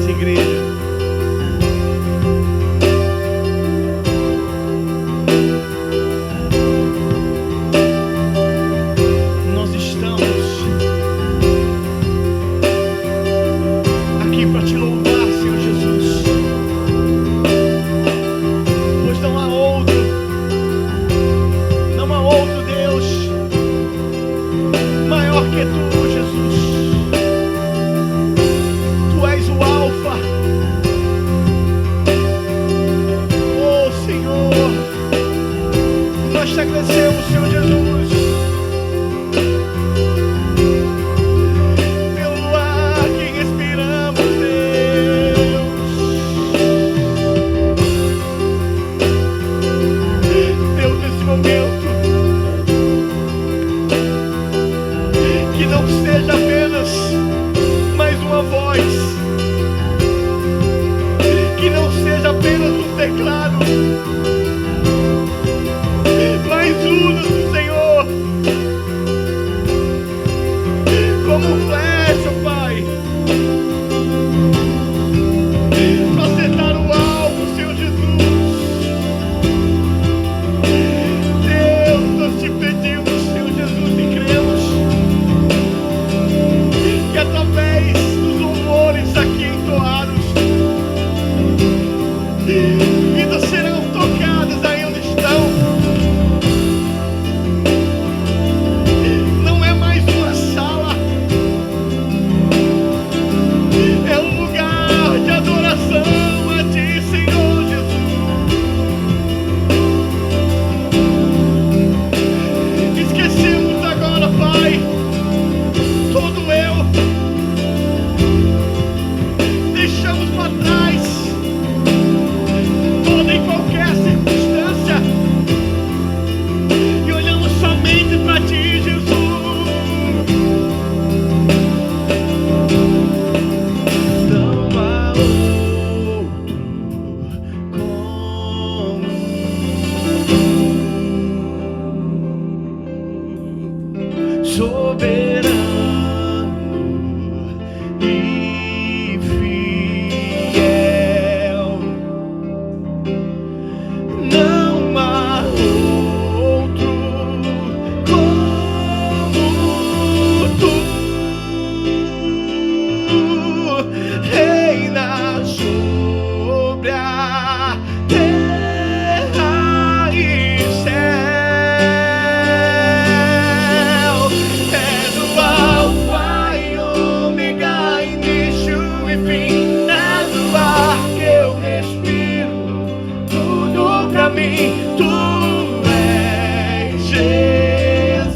mais igreja. Nós estamos aqui para te louvar, Senhor Jesus, pois não há outro Deus maior que tu, Jesus. Tu és o Alfa. Oh, Senhor, nós te agradecemos, Senhor Jesus, pelo ar que respiramos, Deus, nesse momento, que não seja apenas mais uma voz, que não seja apenas um teclado, mas usa-nos, Senhor, como flecha, Pai, para acertar o alvo, Senhor Jesus. Deus, nós te pedimos, Senhor Jesus, e cremos que através dos louvores aqui entoados, vidas serão tocadas aí onde estão. Não é mais uma sala, é um lugar de adoração a ti, Senhor Jesus. Esquecemos agora, Pai, todo eu, deixamos para trás toda e qualquer circunstância e olhamos somente para ti, Jesus. Não há outro como soberano e fiel. Não há outro como tu. Reina sobre a terra e céu. És o Alfa e Ômega, início e fim. És o ar que eu respiro, tudo pra mim. Tu és Jesus,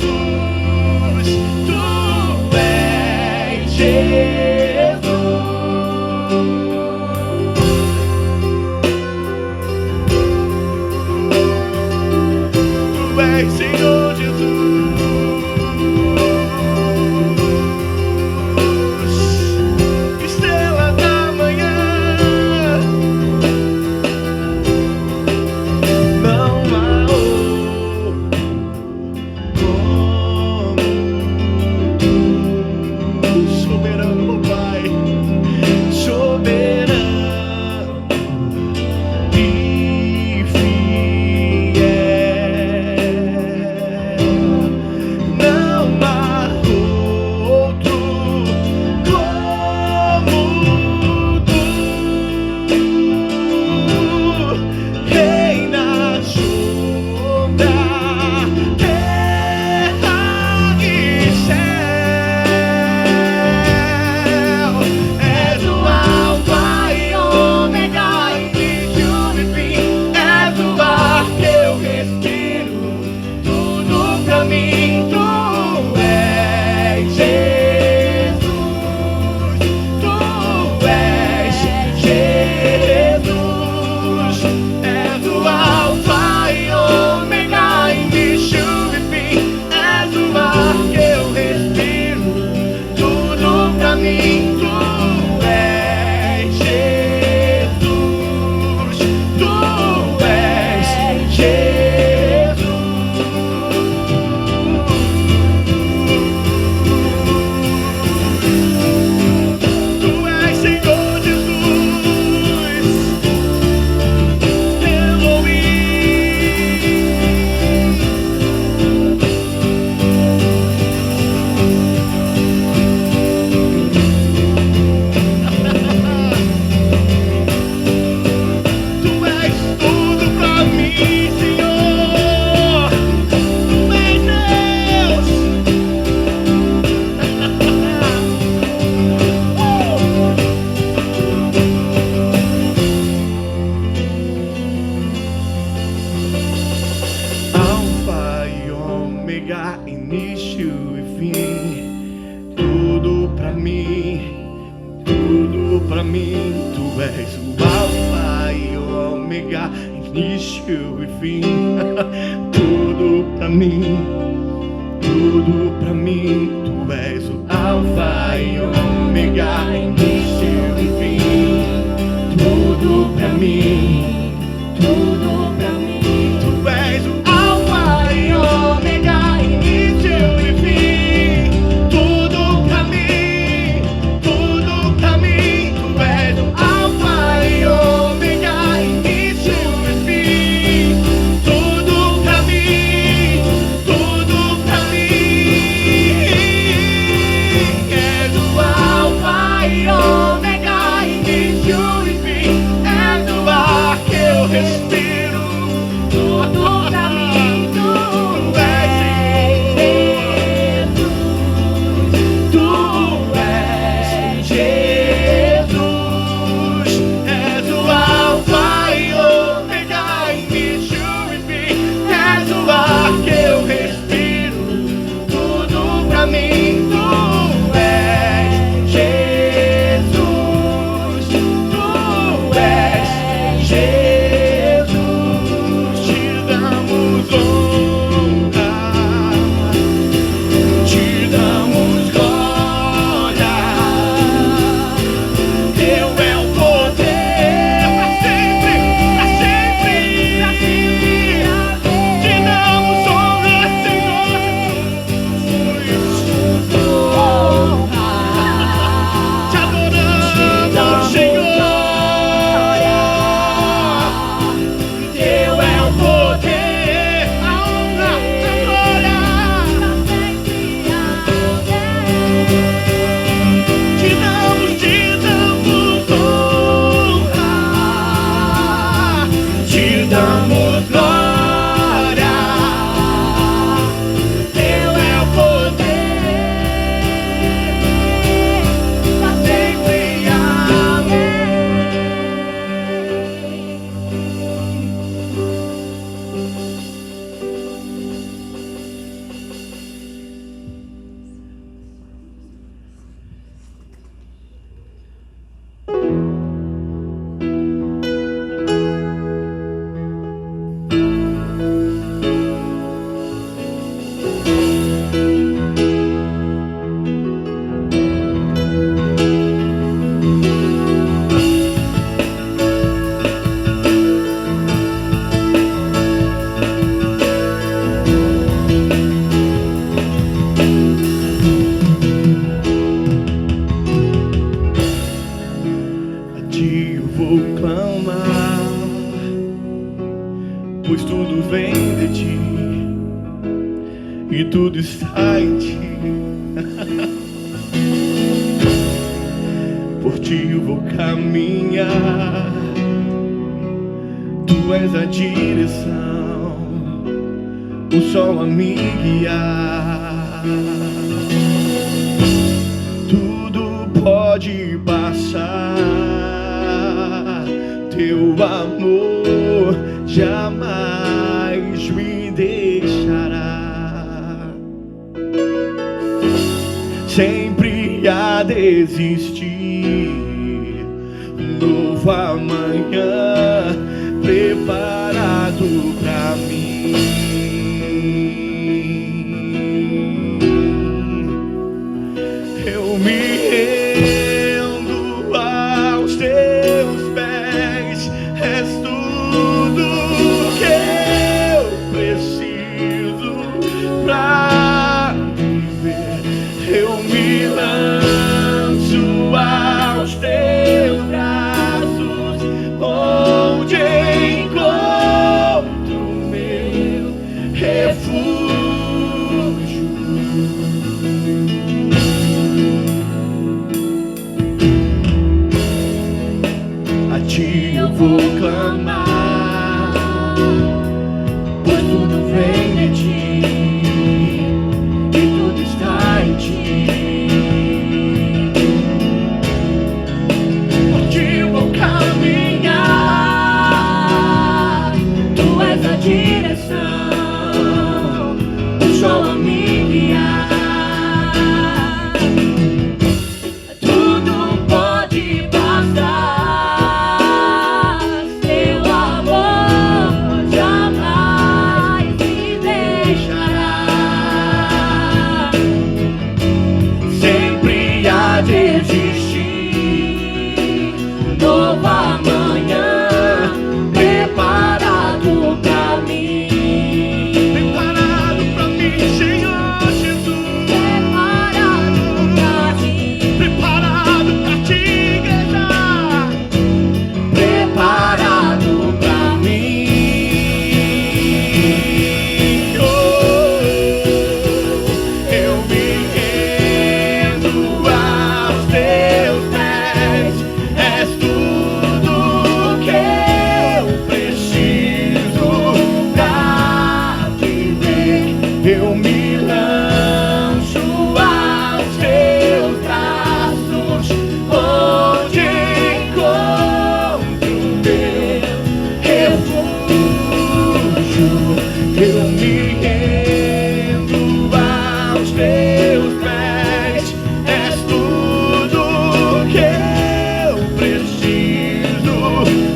tu és Jesus. Tu és Senhor Jesus, estrela da manhã. Não há outro como tu, soberano, Pai, soberano e fiel. Não há outro como tu. Reina sobre a terra e céu. És o Alfa e Ômega, início e fim. És o ar que eu respiro, tudo pra mim. Tu és Jesus, tu és Jesus. És o Alfa e Ômega, início e fim. És o ar que eu respiro, tudo pra mim. Tu és Jesus, tu és Jesus. ômega, início e fim. Tudo pra mim, tudo pra mim. Tu és o alfa e ômega, início e fim. Tudo pra mim, tudo pra mim. Tu és o alfa e ômega, início e fim. Tudo pra mim, tudo pra mim. Tu és o alfa e ômega, início e fim. Tudo pra mim, tudo pra mim. Tu és o alfa e ômega, início e fim. Tudo pra mim, tudo pra mim. És o alfa e ômega, início e fim. És o ar que eu respiro. Tudo pra mim, tu és Jesus. Tu és Jesus. És o alfa e ômega, início e fim. És o ar que eu respiro. Tudo pra mim, tu és Jesus. Tu és Jesus. Te damos honra, te damos glória. Teu é o poder pra sempre, pra sempre, pra sempre. Te damos honra, Senhor Jesus. Te adoramos, Senhor. Teu é o poder, a honra, a glória. Te damos honra, te damos glória. Teu é o poder, pra sempre, amém. A ti eu vou clamar, pois tudo vem de ti e tudo está em ti. Por ti eu vou caminhar, tu és a direção, o sol a me guiar. Tudo pode passar, teu amor jamais me deixará. Sempre a desistir, novo amanhã preparado pra mim. Eu me rendo aos teus pés, és tudo que eu preciso pra viver. Eu me lanço aos teus braços, onde encontro meu refúgio. A ti eu vou clamar, pois tudo vem de ti e tudo está em ti. Por ti eu vou caminhar, tu és a direção, o só a me guiar. Tudo pode passar, teu amor jamais me deixará. Sempre há de existir novo amanhã preparado pra mim. Preparado pra mim, Senhor Jesus. Preparado pra mim. Preparado pra ti, igreja. Preparado pra mim. Oh, eu me rendo aos teus pés. És tudo que eu preciso pra viver. Eu me lanço aos teus braços, onde encontro meu refúgio. Eu me rendo aos teus pés. És tudo que eu preciso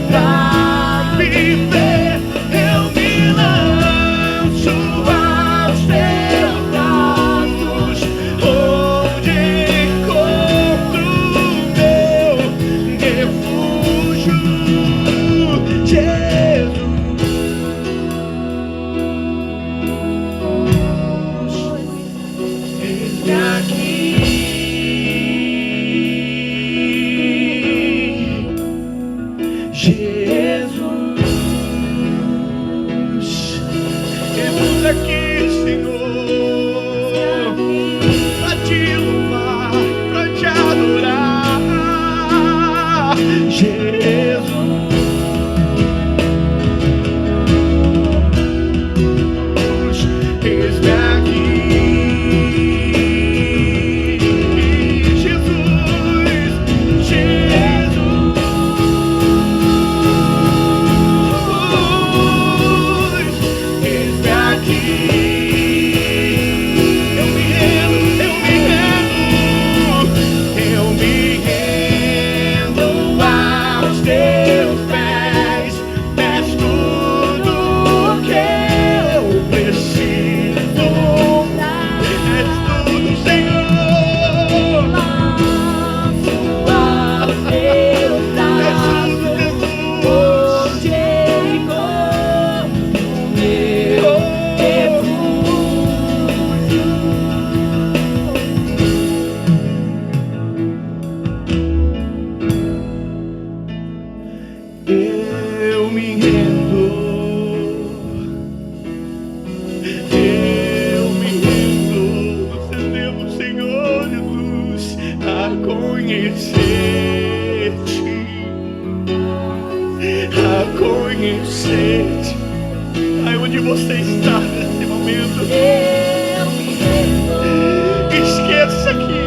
pra viver. Eu me lanço aos teus braços, onde encontro meu refúgio. Jesus, eis-me aqui. Jesus aqui, Senhor, pra te louvar, pra te adorar. Jesus, eis-me aqui. Jesus, eis-me aqui. Eu me rendo aos teus pés. És tudo que eu preciso. És tudo, Senhor. Lanço aos teus braços, onde encontro meu refúgio. Eu me rendo, nós tendemos, Senhor Jesus, a conhecer-te, a conhecer-te. Ai, onde você está nesse momento? Eu me rendo. Esqueça que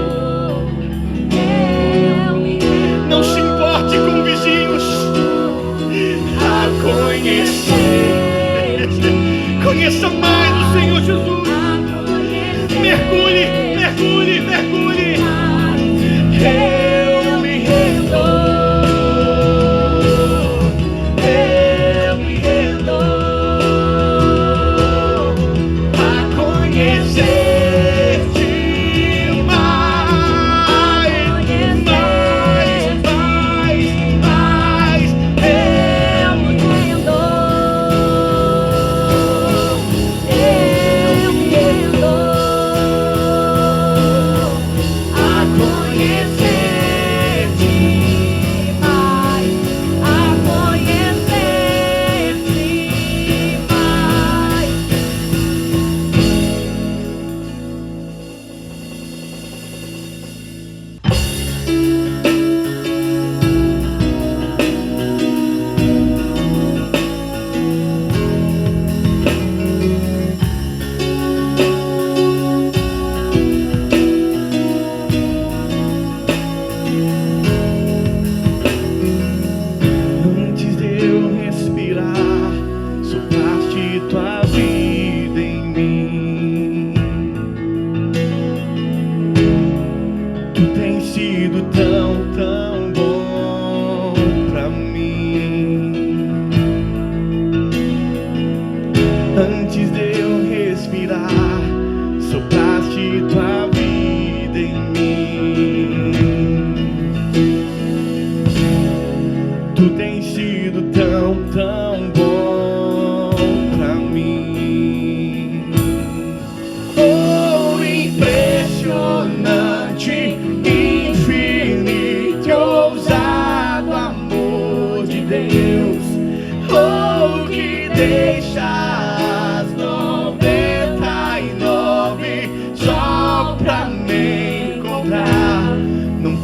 não se importe com vizinhos. A conhecer, conheça mais o Senhor Jesus. Mergulhe, mergulhe, mergulhe. Eu me rendo, eu me rendo. A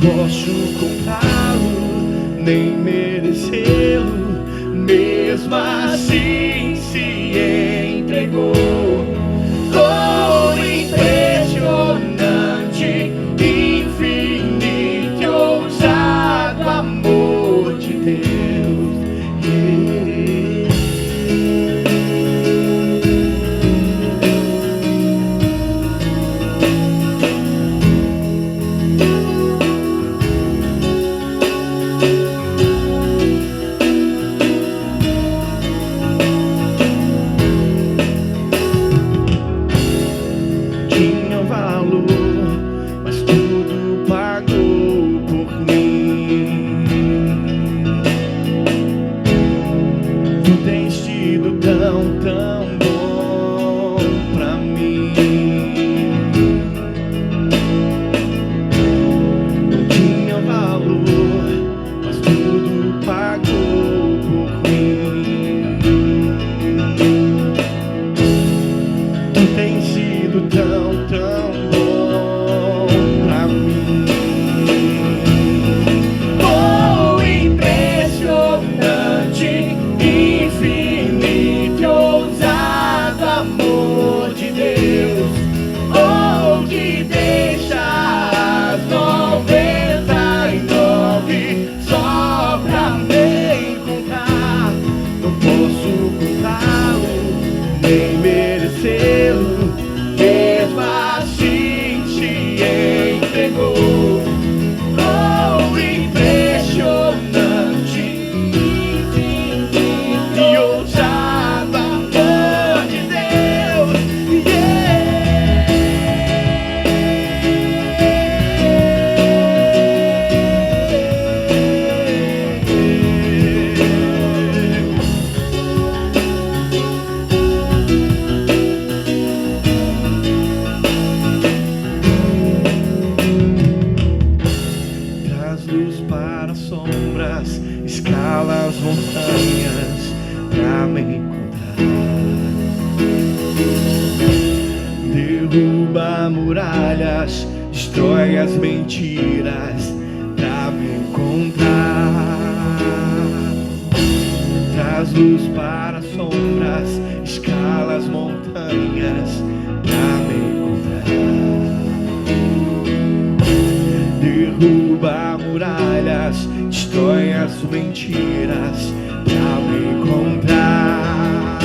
posso contá-lo, nem merecê-lo, mesmo assim se entregou. Oh, impressionante, infinito e ousado amor de Deus. Tinha valor, mas tudo pagou por mim. Tu tens sido tão bom pra mim. Não tinha valor, mas tudo pagou por mim. Tu tens sido tão bom pra mim. Oh, impressionante, infinito e ousado amor de Deus. Oh, que deixa as 99 só pra me encontrar. Não posso contá-lo, nem merecê-lo, mesmo assim se entregou. Oh, impressionante, infinito e ousado amor de Deus. Traz luz para sombras, escala as montanhas pra me encontrar. Derruba muralhas, destrói as mentiras pra me encontrar. Traz luz para sombras, escala as montanhas pra me encontrar. Derruba muralhas, destrói as mentiras pra me encontrar.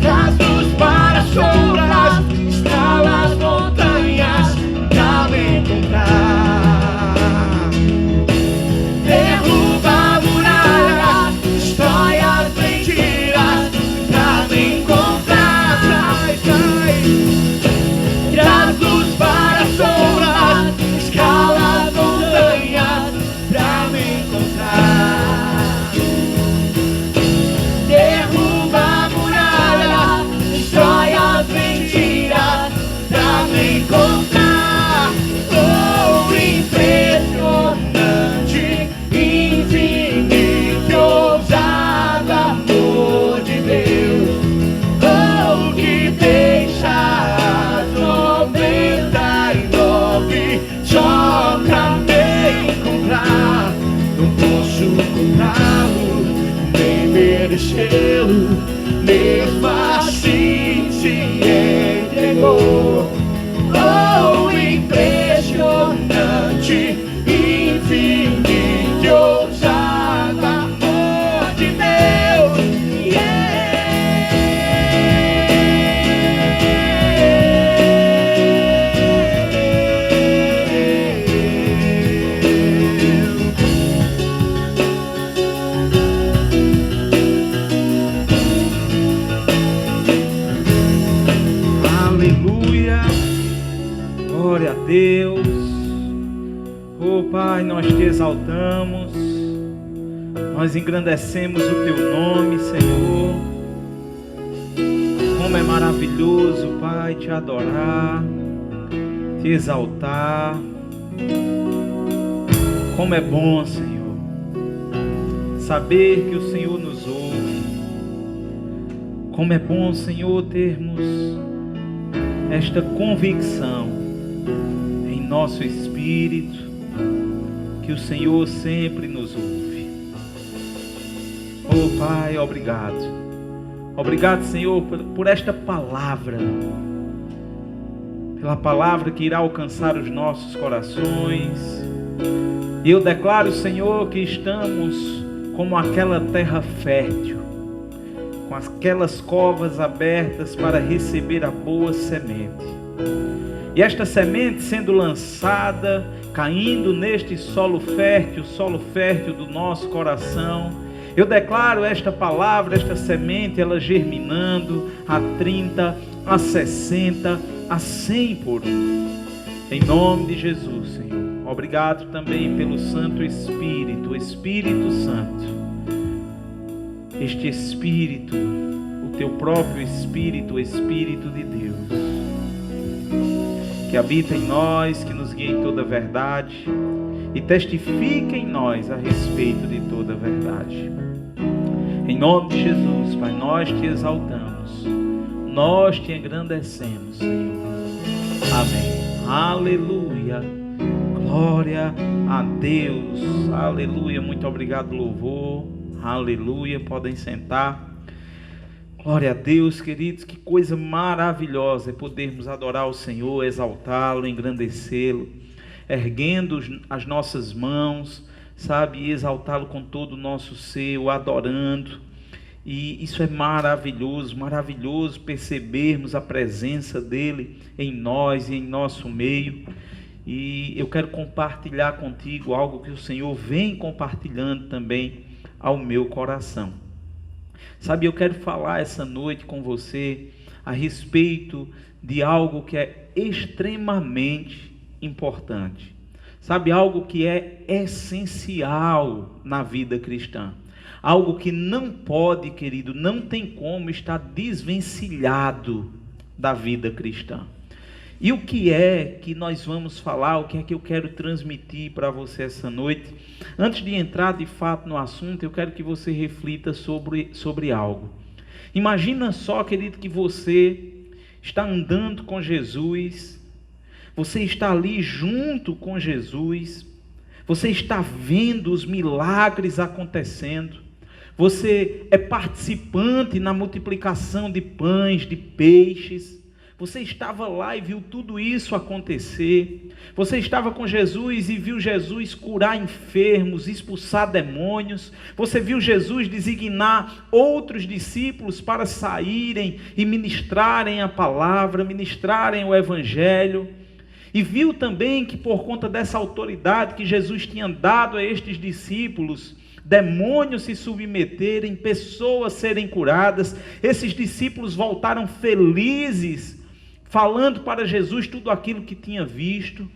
Traz luz para sombras, escala as montanhas pra me encontrar. Derruba muralhas, destrói as mentiras pra me encontrar. Traz luz para sombras, escala as montanhas pra me encontrar. Derruba muralhas, destrói as mentiras pra me encontrar. Oh, impressionante, infinito e ousado amor de Deus. Oh, que deixa as 99 só pra me encontrar. Não posso contá-lo, nem merecê-lo, mesmo assim se entregou. Oh, impressionante, infinito e ousado amor de Deus. Aleluia, glória a Deus. Oh Pai, nós te exaltamos, nós engrandecemos o teu nome, Senhor. Como é maravilhoso, Pai, te adorar, te exaltar. Como é bom, Senhor, saber que o Senhor nos ouve. Como é bom, Senhor, termos esta convicção, em nosso espírito que o Senhor sempre nos ouve. Oh Pai, obrigado. Obrigado, Senhor, por esta palavra. Pela palavra que irá alcançar os nossos corações. E eu declaro, Senhor, que estamos como aquela terra fértil, com aquelas covas abertas para receber a boa semente. E esta semente sendo lançada, caindo neste solo fértil do nosso coração, eu declaro esta palavra, esta semente, ela germinando a 30, a 60, a 100 por um. Em nome de Jesus, Senhor. Obrigado também pelo Santo Espírito, o Espírito Santo. Este Espírito, o teu próprio Espírito, o Espírito de Deus, que habita em nós, que nos guia em toda a verdade e testifica em nós a respeito de toda a verdade. Em nome de Jesus, Pai, nós te exaltamos, nós te engrandecemos, Senhor. Amém. Aleluia. Glória a Deus. Aleluia. Muito obrigado, louvor. Aleluia. Podem sentar. Glória a Deus, queridos. Que coisa maravilhosa é podermos adorar o Senhor, exaltá-lo, engrandecê-lo, erguendo as nossas mãos, sabe, e exaltá-lo com todo o nosso ser, o adorando. E isso é maravilhoso, maravilhoso percebermos a presença dele em nós e em nosso meio. E eu quero compartilhar contigo algo que o Senhor vem compartilhando também ao meu coração. Sabe, eu quero falar essa noite com você a respeito de algo que é extremamente importante. Sabe, algo que é essencial na vida cristã. Algo que não pode, querido, não tem como estar desvencilhado da vida cristã. E o que é que nós vamos falar, o que é que eu quero transmitir para você essa noite? Antes de entrar de fato no assunto, eu quero que você reflita sobre algo. Imagina só, querido, que você está andando com Jesus, você está ali junto com Jesus, você está vendo os milagres acontecendo, você é participante na multiplicação de pães, de peixes. Você estava lá e viu tudo isso acontecer. Você estava com Jesus e viu Jesus curar enfermos, expulsar demônios. Você viu Jesus designar outros discípulos para saírem e ministrarem a palavra, ministrarem o evangelho. E viu também que por conta dessa autoridade que Jesus tinha dado a estes discípulos, demônios se submeterem, pessoas serem curadas. Esses discípulos voltaram felizes, falando para Jesus tudo aquilo que tinha visto.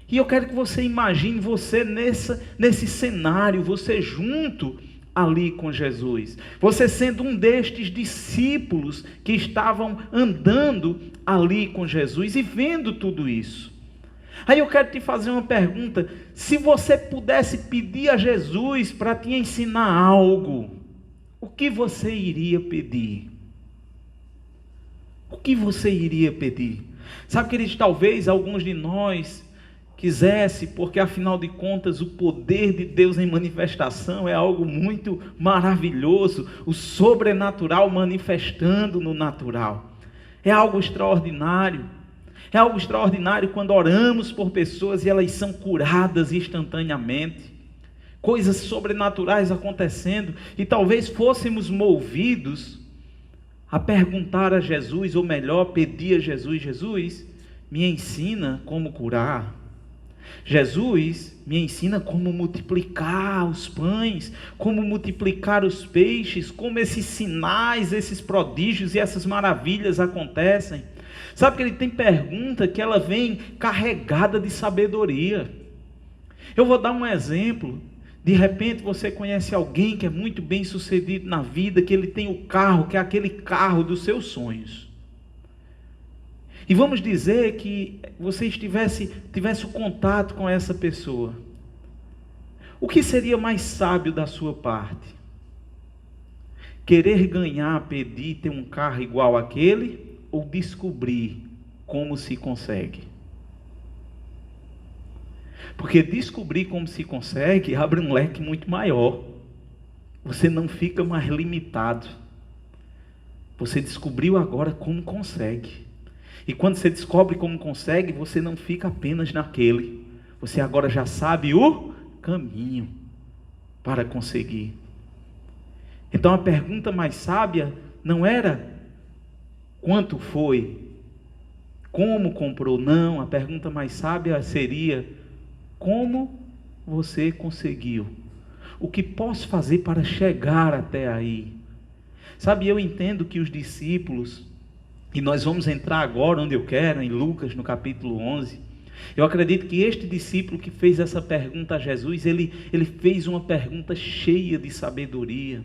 E eu quero que você imagine você nesse cenário, você junto ali com Jesus, você sendo um destes discípulos que estavam andando ali com Jesus e vendo tudo isso. Aí eu quero te fazer uma pergunta: se você pudesse pedir a Jesus para te ensinar algo, o que você iria pedir? O que você iria pedir? Sabe, queridos, talvez alguns de nós quisesse, porque afinal de contas o poder de Deus em manifestação é algo muito maravilhoso, o sobrenatural manifestando no natural. É algo extraordinário. É algo extraordinário quando oramos por pessoas e elas são curadas instantaneamente. Coisas sobrenaturais acontecendo, e talvez fôssemos movidos a perguntar a Jesus, ou melhor, pedir a Jesus: Jesus, me ensina como curar. Jesus, me ensina como multiplicar os pães, como multiplicar os peixes, como esses sinais, esses prodígios e essas maravilhas acontecem. Sabe que ele tem pergunta que ela vem carregada de sabedoria. Eu vou dar um exemplo. De repente você conhece alguém que é muito bem sucedido na vida, que ele tem o carro, que é aquele carro dos seus sonhos. E vamos dizer que você tivesse o contato com essa pessoa. O que seria mais sábio da sua parte? Querer ganhar, pedir, ter um carro igual àquele, ou descobrir como se consegue? Porque descobrir como se consegue abre um leque muito maior. Você não fica mais limitado. Você descobriu agora como consegue. E quando você descobre como consegue, você não fica apenas naquele. Você agora já sabe o caminho para conseguir. Então a pergunta mais sábia não era quanto foi, como comprou, não. A pergunta mais sábia seria: como você conseguiu? O que posso fazer para chegar até aí? Sabe, eu entendo que os discípulos, e nós vamos entrar agora onde eu quero, em Lucas, no capítulo 11, eu acredito que este discípulo que fez essa pergunta a Jesus, ele fez uma pergunta cheia de sabedoria.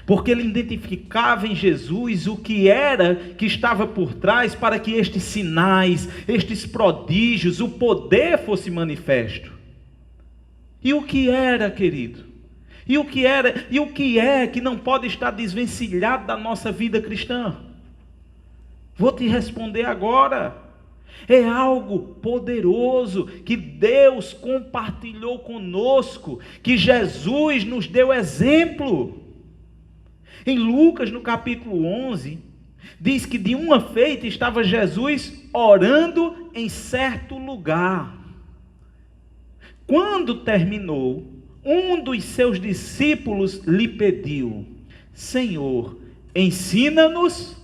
Porque ele identificava em Jesus o que era que estava por trás para que estes sinais, estes prodígios, o poder fosse manifesto. E o que era, querido? E o que era, e o que é que não pode estar desvencilhado da nossa vida cristã? Vou te responder agora. É algo poderoso que Deus compartilhou conosco, que Jesus nos deu exemplo. Em Lucas, no capítulo 11, diz que de uma feita estava Jesus orando em certo lugar. Quando terminou, um dos seus discípulos lhe pediu: Senhor, ensina-nos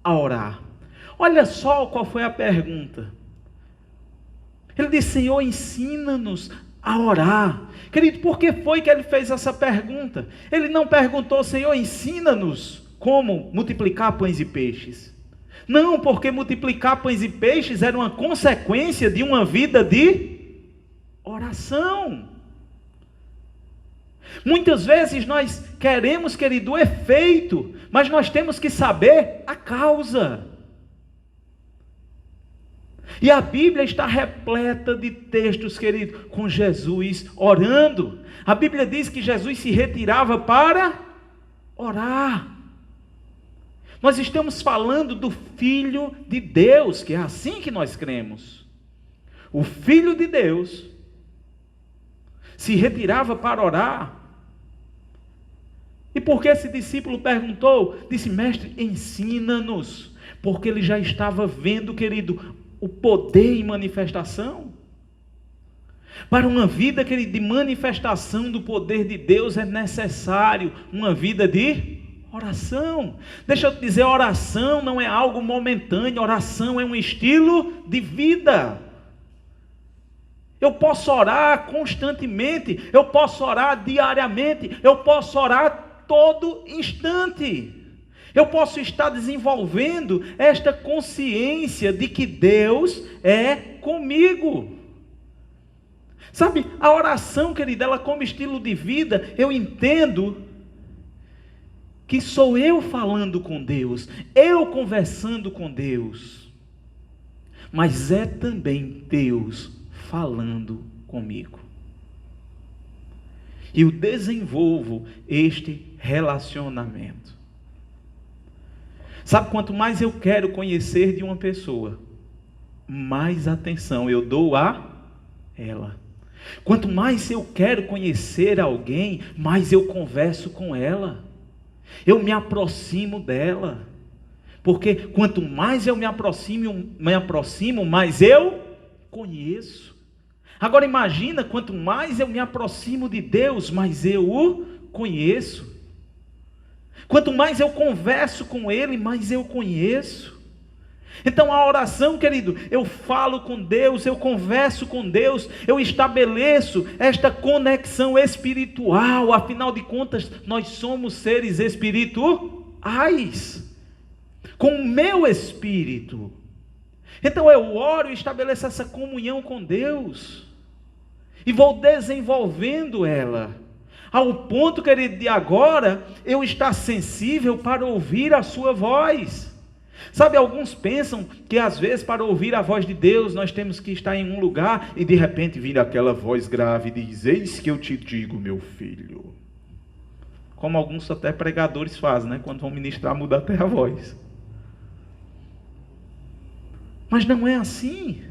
a orar. Olha só qual foi a pergunta. Ele disse: Senhor, ensina-nos a orar. Querido, por que foi que ele fez essa pergunta? Ele não perguntou: Senhor, ensina-nos como multiplicar pães e peixes. Não, porque multiplicar pães e peixes era uma consequência de uma vida de oração. Muitas vezes nós queremos, querido, o efeito, mas nós temos que saber a causa. E a Bíblia está repleta de textos, querido, com Jesus orando. A Bíblia diz que Jesus se retirava para orar. Nós estamos falando do Filho de Deus, que é assim que nós cremos. O Filho de Deus se retirava para orar. E porque esse discípulo perguntou, disse: Mestre, ensina-nos. Porque ele já estava vendo, querido, o poder em manifestação. Para uma vida, querido, de manifestação do poder de Deus é necessário uma vida de oração. Deixa eu te dizer, oração não é algo momentâneo, oração é um estilo de vida. Eu posso orar constantemente, eu posso orar diariamente, eu posso orar todo instante. Eu posso estar desenvolvendo esta consciência de que Deus é comigo. Sabe, a oração, querida, ela como estilo de vida, eu entendo que sou eu falando com Deus, eu conversando com Deus, mas é também Deus falando comigo. E eu desenvolvo este relacionamento. Sabe, quanto mais eu quero conhecer de uma pessoa, mais atenção eu dou a ela. Quanto mais eu quero conhecer alguém, mais eu converso com ela. Eu me aproximo dela. Porque quanto mais eu me aproximo, mais eu conheço. Agora imagina, quanto mais eu me aproximo de Deus, mais eu o conheço. Quanto mais eu converso com Ele, mais eu conheço. Então a oração, querido, eu falo com Deus, eu converso com Deus, eu estabeleço esta conexão espiritual. Afinal de contas, nós somos seres espirituais, com o meu espírito. Então eu oro e estabeleço essa comunhão com Deus, e vou desenvolvendo ela, ao ponto, querido, de agora eu estar sensível para ouvir a sua voz. Sabe, alguns pensam que às vezes para ouvir a voz de Deus nós temos que estar em um lugar e de repente vir aquela voz grave e diz: eis que eu te digo, meu filho. Como alguns até pregadores fazem, né? Quando vão ministrar, muda até a voz. Mas não é assim.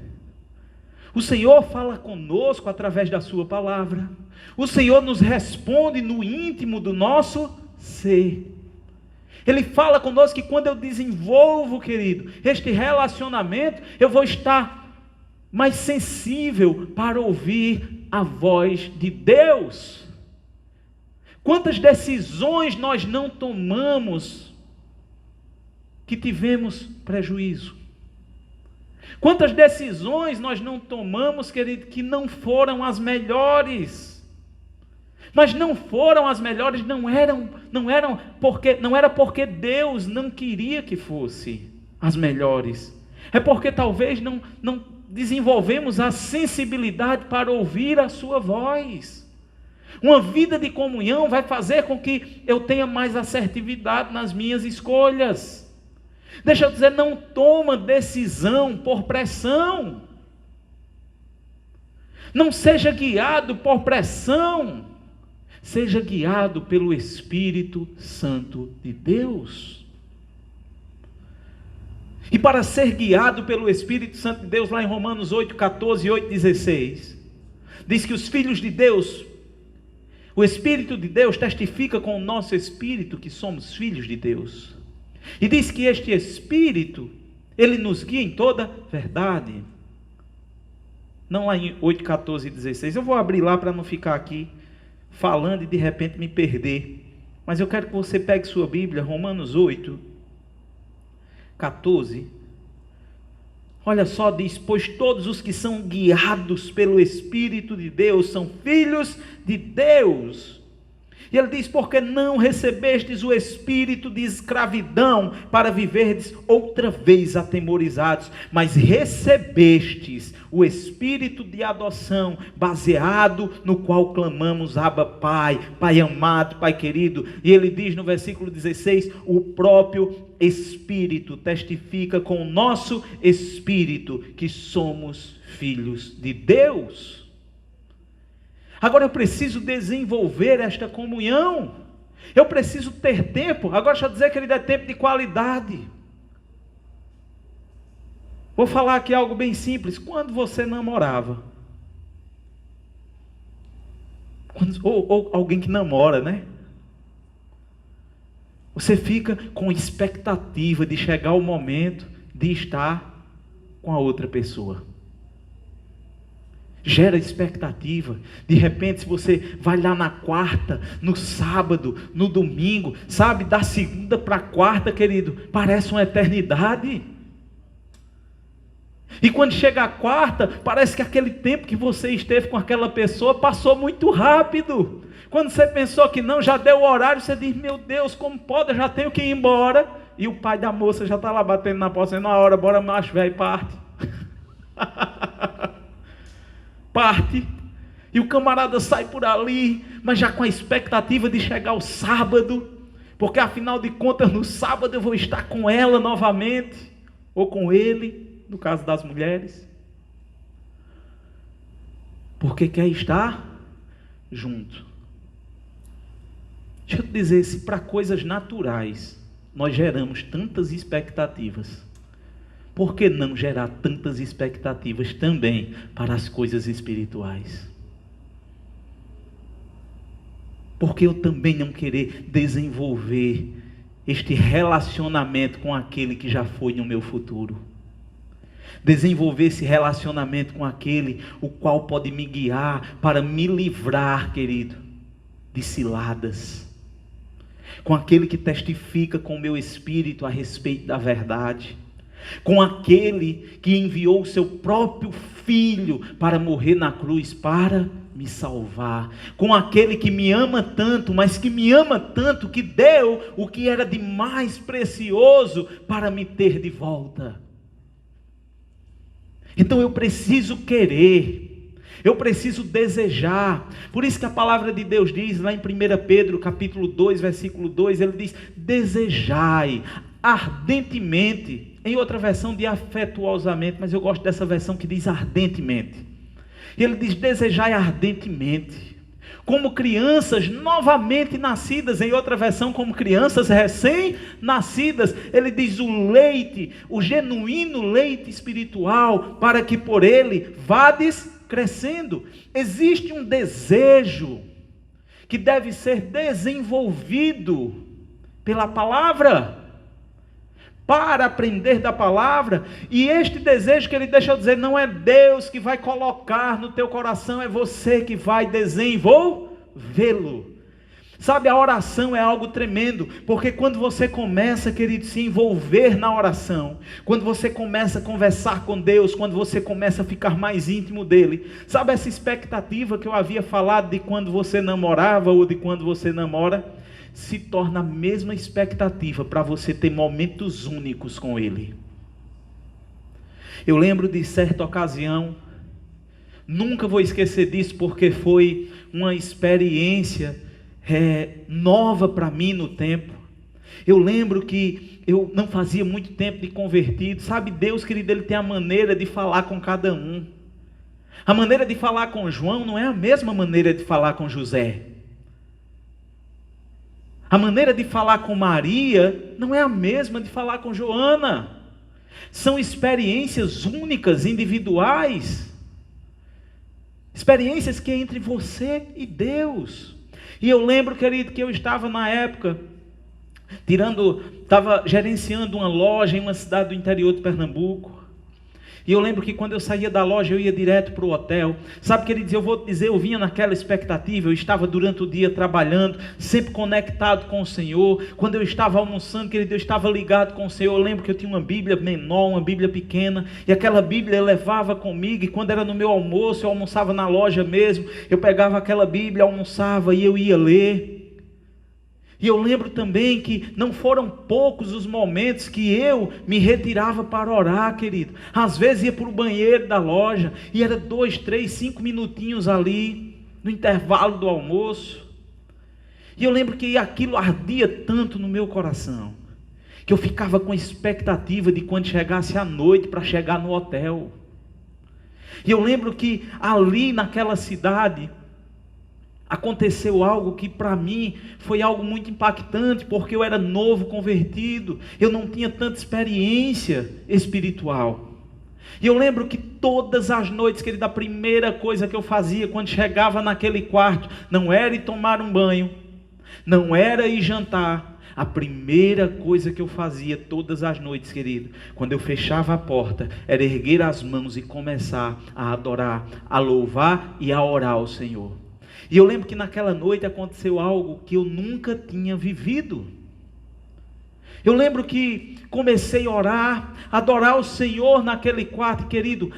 O Senhor fala conosco através da sua palavra. O Senhor nos responde no íntimo do nosso ser. Ele fala conosco que quando eu desenvolvo, querido, este relacionamento, eu vou estar mais sensível para ouvir a voz de Deus. Quantas decisões nós não tomamos que tivemos prejuízo? Quantas decisões nós não tomamos, querido, que não foram as melhores? Mas não foram as melhores, não era porque Deus não queria que fosse as melhores. É porque talvez não desenvolvemos a sensibilidade para ouvir a sua voz. Uma vida de comunhão vai fazer com que eu tenha mais assertividade nas minhas escolhas. Deixa eu dizer, não toma decisão por pressão. Não seja guiado por pressão. Seja guiado pelo Espírito Santo de Deus. E para ser guiado pelo Espírito Santo de Deus, lá em Romanos 8:14 e 8:16, diz que os filhos de Deus, o Espírito de Deus testifica com o nosso espírito que somos filhos de Deus. E diz que este Espírito, ele nos guia em toda verdade. Não lá em 8:14 e 16, eu vou abrir lá para não ficar aqui falando e de repente me perder. Mas eu quero que você pegue sua Bíblia, Romanos 8:14. Olha só, diz: pois todos os que são guiados pelo Espírito de Deus são filhos de Deus. E ele diz: porque não recebestes o espírito de escravidão para viverdes outra vez atemorizados, mas recebestes o espírito de adoção, baseado no qual clamamos: Abba, Pai, Pai amado, Pai querido. E ele diz no versículo 16: o próprio Espírito testifica com o nosso espírito que somos filhos de Deus. Agora eu preciso desenvolver esta comunhão. Eu preciso ter tempo. Agora deixa eu dizer que ele dá tempo de qualidade. Vou falar aqui algo bem simples. Quando você namorava, ou alguém que namora, né? Você fica com expectativa de chegar o momento de estar com a outra pessoa. Gera expectativa. De repente, se você vai lá na quarta, no sábado, no domingo, sabe, da segunda para a quarta, querido, parece uma eternidade. E quando chega a quarta, parece que aquele tempo que você esteve com aquela pessoa passou muito rápido. Quando você pensou que não, já deu o horário, você diz: meu Deus, como pode, eu já tenho que ir embora. E o pai da moça já está lá batendo na porta, dizendo: na hora, bora macho velho, parte. Parte, e o camarada sai por ali, mas já com a expectativa de chegar o sábado, porque afinal de contas no sábado eu vou estar com ela novamente, ou com ele, no caso das mulheres, porque quer estar junto. Deixa eu te dizer, se para coisas naturais nós geramos tantas expectativas, por que não gerar tantas expectativas também para as coisas espirituais? Por que eu também não querer desenvolver este relacionamento com aquele que já foi no meu futuro? Desenvolver esse relacionamento com aquele o qual pode me guiar para me livrar, querido, de ciladas. Com aquele que testifica com o meu espírito a respeito da verdade. Com aquele que enviou o seu próprio filho para morrer na cruz para me salvar, com aquele que me ama tanto, mas que me ama tanto que deu o que era de mais precioso para me ter de volta. Então eu preciso querer, eu preciso desejar. Por isso que a palavra de Deus diz lá em 1 Pedro capítulo 2 versículo 2, ele diz: desejai ardentemente. Em outra versão de afetuosamente, mas eu gosto dessa versão que diz ardentemente. Ele diz: desejai ardentemente como crianças novamente nascidas, em outra versão, como crianças recém-nascidas. Ele diz o leite, o genuíno leite espiritual, para que por ele vades crescendo. Existe um desejo que deve ser desenvolvido pela palavra, para aprender da palavra. E este desejo que ele deixa eu dizer, não é Deus que vai colocar no teu coração, é você que vai desenvolvê-lo. Sabe, a oração é algo tremendo, porque quando você começa, querido, se envolver na oração, quando você começa a conversar com Deus, quando você começa a ficar mais íntimo dele, sabe essa expectativa que eu havia falado de quando você namorava ou de quando você namora? Se torna a mesma expectativa para você ter momentos únicos com ele. Eu lembro de certa ocasião, nunca vou esquecer disso, porque foi uma experiência nova para mim no tempo. Eu lembro que eu não fazia muito tempo de convertido. Sabe, Deus, querido, ele tem a maneira de falar com cada um. A maneira de falar com João não é a mesma maneira de falar com José. A maneira de falar com Maria não é a mesma de falar com Joana. São experiências únicas, individuais. Experiências que é entre você e Deus. E eu lembro, querido, que eu estava na época, estava gerenciando uma loja em uma cidade do interior de Pernambuco. E eu lembro que quando eu saía da loja, eu ia direto para o hotel. Sabe, queridos, eu vou te dizer, eu vinha naquela expectativa. Eu estava durante o dia trabalhando, sempre conectado com o Senhor. Quando eu estava almoçando, querido, eu estava ligado com o Senhor. Eu lembro que eu tinha uma Bíblia menor, uma Bíblia pequena, e aquela Bíblia eu levava comigo. E quando era no meu almoço, eu almoçava na loja mesmo, eu pegava aquela Bíblia, almoçava e eu ia ler. E eu lembro também que não foram poucos os momentos que eu me retirava para orar, querido. Às vezes ia para o banheiro da loja, e era 2, 3, 5 minutinhos ali, no intervalo do almoço. E eu lembro que aquilo ardia tanto no meu coração, que eu ficava com expectativa de quando chegasse a noite para chegar no hotel. E eu lembro que ali naquela cidade, aconteceu algo que para mim foi algo muito impactante, porque eu era novo convertido, eu não tinha tanta experiência espiritual. E eu lembro que todas as noites, querido, a primeira coisa que eu fazia quando chegava naquele quarto, não era ir tomar um banho, não era ir jantar. A primeira coisa que eu fazia todas as noites, querido, quando eu fechava a porta, era erguer as mãos e começar a adorar, a louvar e a orar ao Senhor. E eu lembro que naquela noite aconteceu algo que eu nunca tinha vivido. Eu lembro que comecei a orar, a adorar o Senhor naquele quarto, querido,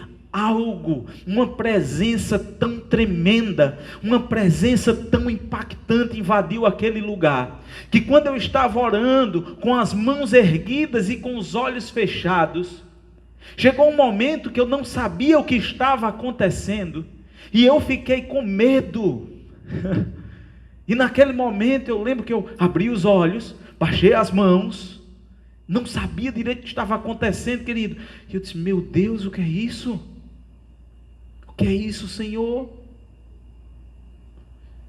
uma presença tão tremenda, uma presença tão impactante invadiu aquele lugar, que quando eu estava orando, com as mãos erguidas e com os olhos fechados, chegou um momento que eu não sabia o que estava acontecendo, e eu fiquei com medo. E naquele momento eu lembro que eu abri os olhos, baixei as mãos, não sabia direito o que estava acontecendo, querido. E eu disse, meu Deus, o que é isso? O que é isso, Senhor?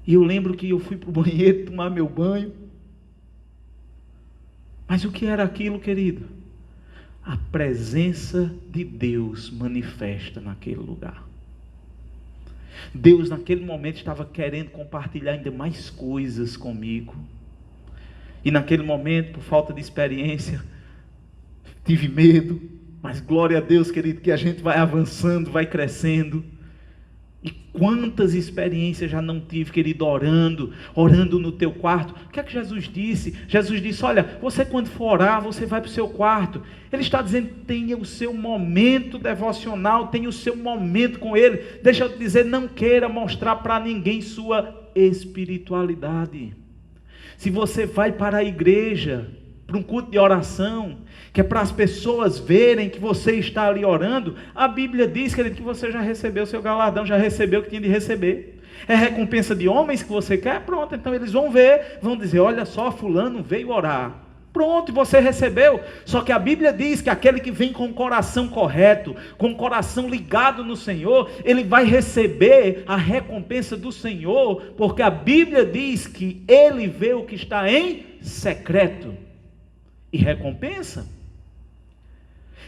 E eu lembro que eu fui para o banheiro tomar meu banho. Mas o que era aquilo, querido? A presença de Deus manifesta naquele lugar. Deus naquele momento estava querendo compartilhar ainda mais coisas comigo. E naquele momento, por falta de experiência, tive medo. Mas glória a Deus, querido, que a gente vai avançando, vai crescendo. E quantas experiências já não tive, querido, orando no teu quarto. O que é que Jesus disse? Jesus disse, olha, você quando for orar, você vai para o seu quarto. Ele está dizendo, tenha o seu momento devocional, tenha o seu momento com Ele. Deixa eu te dizer, não queira mostrar para ninguém sua espiritualidade. Se você vai para a igreja, para um culto de oração, que é para as pessoas verem que você está ali orando, a Bíblia diz, querido, que você já recebeu o seu galardão, já recebeu o que tinha de receber. É recompensa de homens que você quer? Pronto, então eles vão ver, vão dizer, olha só, fulano veio orar. Pronto, você recebeu. Só que a Bíblia diz que aquele que vem com o coração correto, com o coração ligado no Senhor, ele vai receber a recompensa do Senhor, porque a Bíblia diz que ele vê o que está em secreto e recompensa.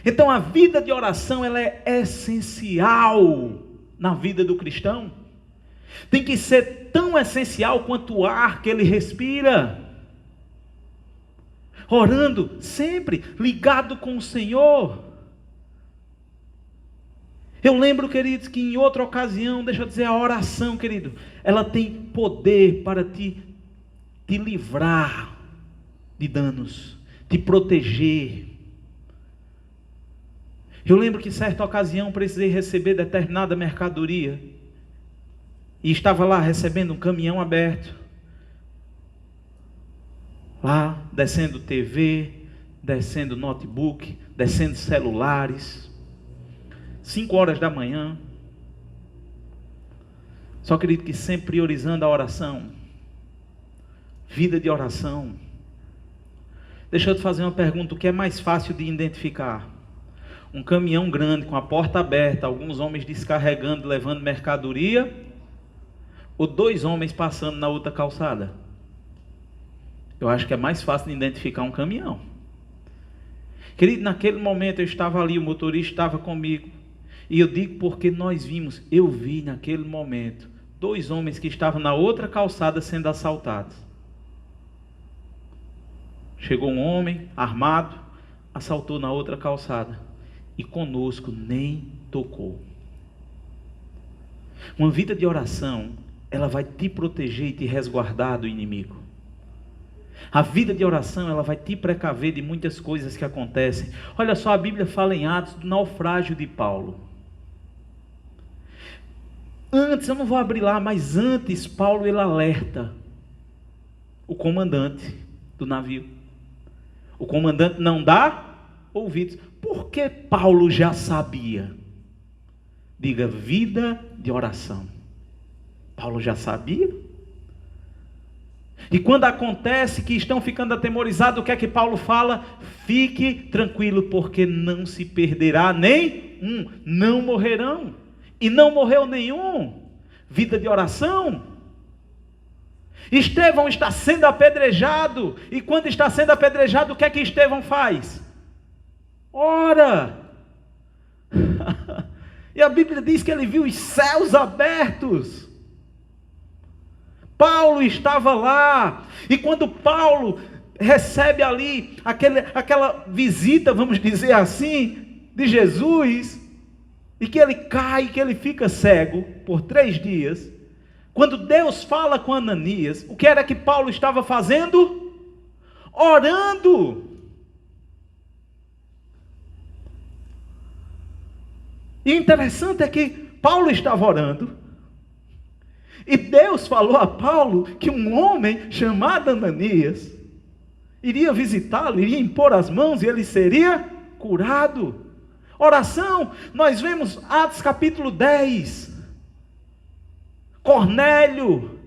Então a vida de oração, ela é essencial na vida do cristão. Tem que ser tão essencial quanto o ar que ele respira. Orando sempre, ligado com o Senhor. Eu lembro, queridos, que em outra ocasião, deixa eu dizer, a oração, querido, ela tem poder para te livrar de danos, te proteger. Eu lembro que certa ocasião precisei receber determinada mercadoria, e estava lá recebendo um caminhão aberto, lá descendo TV, descendo notebook, descendo celulares, 5 horas da manhã. Só querido, que sempre priorizando a oração, vida de oração. Deixa eu te fazer uma pergunta: o que é mais fácil de identificar? Um caminhão grande com a porta aberta, alguns homens descarregando, levando mercadoria, ou 2 homens passando na outra calçada? Eu acho que é mais fácil de identificar um caminhão. Querido, naquele momento eu estava ali, o motorista estava comigo. E eu digo porque eu vi naquele momento 2 homens que estavam na outra calçada sendo assaltados. Chegou um homem armado, assaltou na outra calçada. E conosco nem tocou. Uma vida de oração, ela vai te proteger e te resguardar do inimigo. A vida de oração, ela vai te precaver de muitas coisas que acontecem. Olha só, a Bíblia fala em Atos do naufrágio de Paulo. Antes, eu não vou abrir lá, mas antes Paulo, ele alerta o comandante do navio. O comandante não dá ouvidos. Por que Paulo já sabia? Diga, vida de oração. Paulo já sabia? E quando acontece que estão ficando atemorizados, o que é que Paulo fala? Fique tranquilo, porque não se perderá nenhum, não morrerão. E não morreu nenhum. Vida de oração. Estevão está sendo apedrejado. E quando está sendo apedrejado, o que é que Estevão faz? Ora. E a Bíblia diz que ele viu os céus abertos. Paulo estava lá, e quando Paulo recebe ali aquela visita, vamos dizer assim, de Jesus, e que ele cai, que ele fica cego por 3 dias, quando Deus fala com Ananias, o que era que Paulo estava fazendo? Orando. E o interessante é que Paulo estava orando, e Deus falou a Paulo que um homem chamado Ananias iria visitá-lo, iria impor as mãos e ele seria curado. Oração, nós vemos Atos capítulo 10. Cornélio,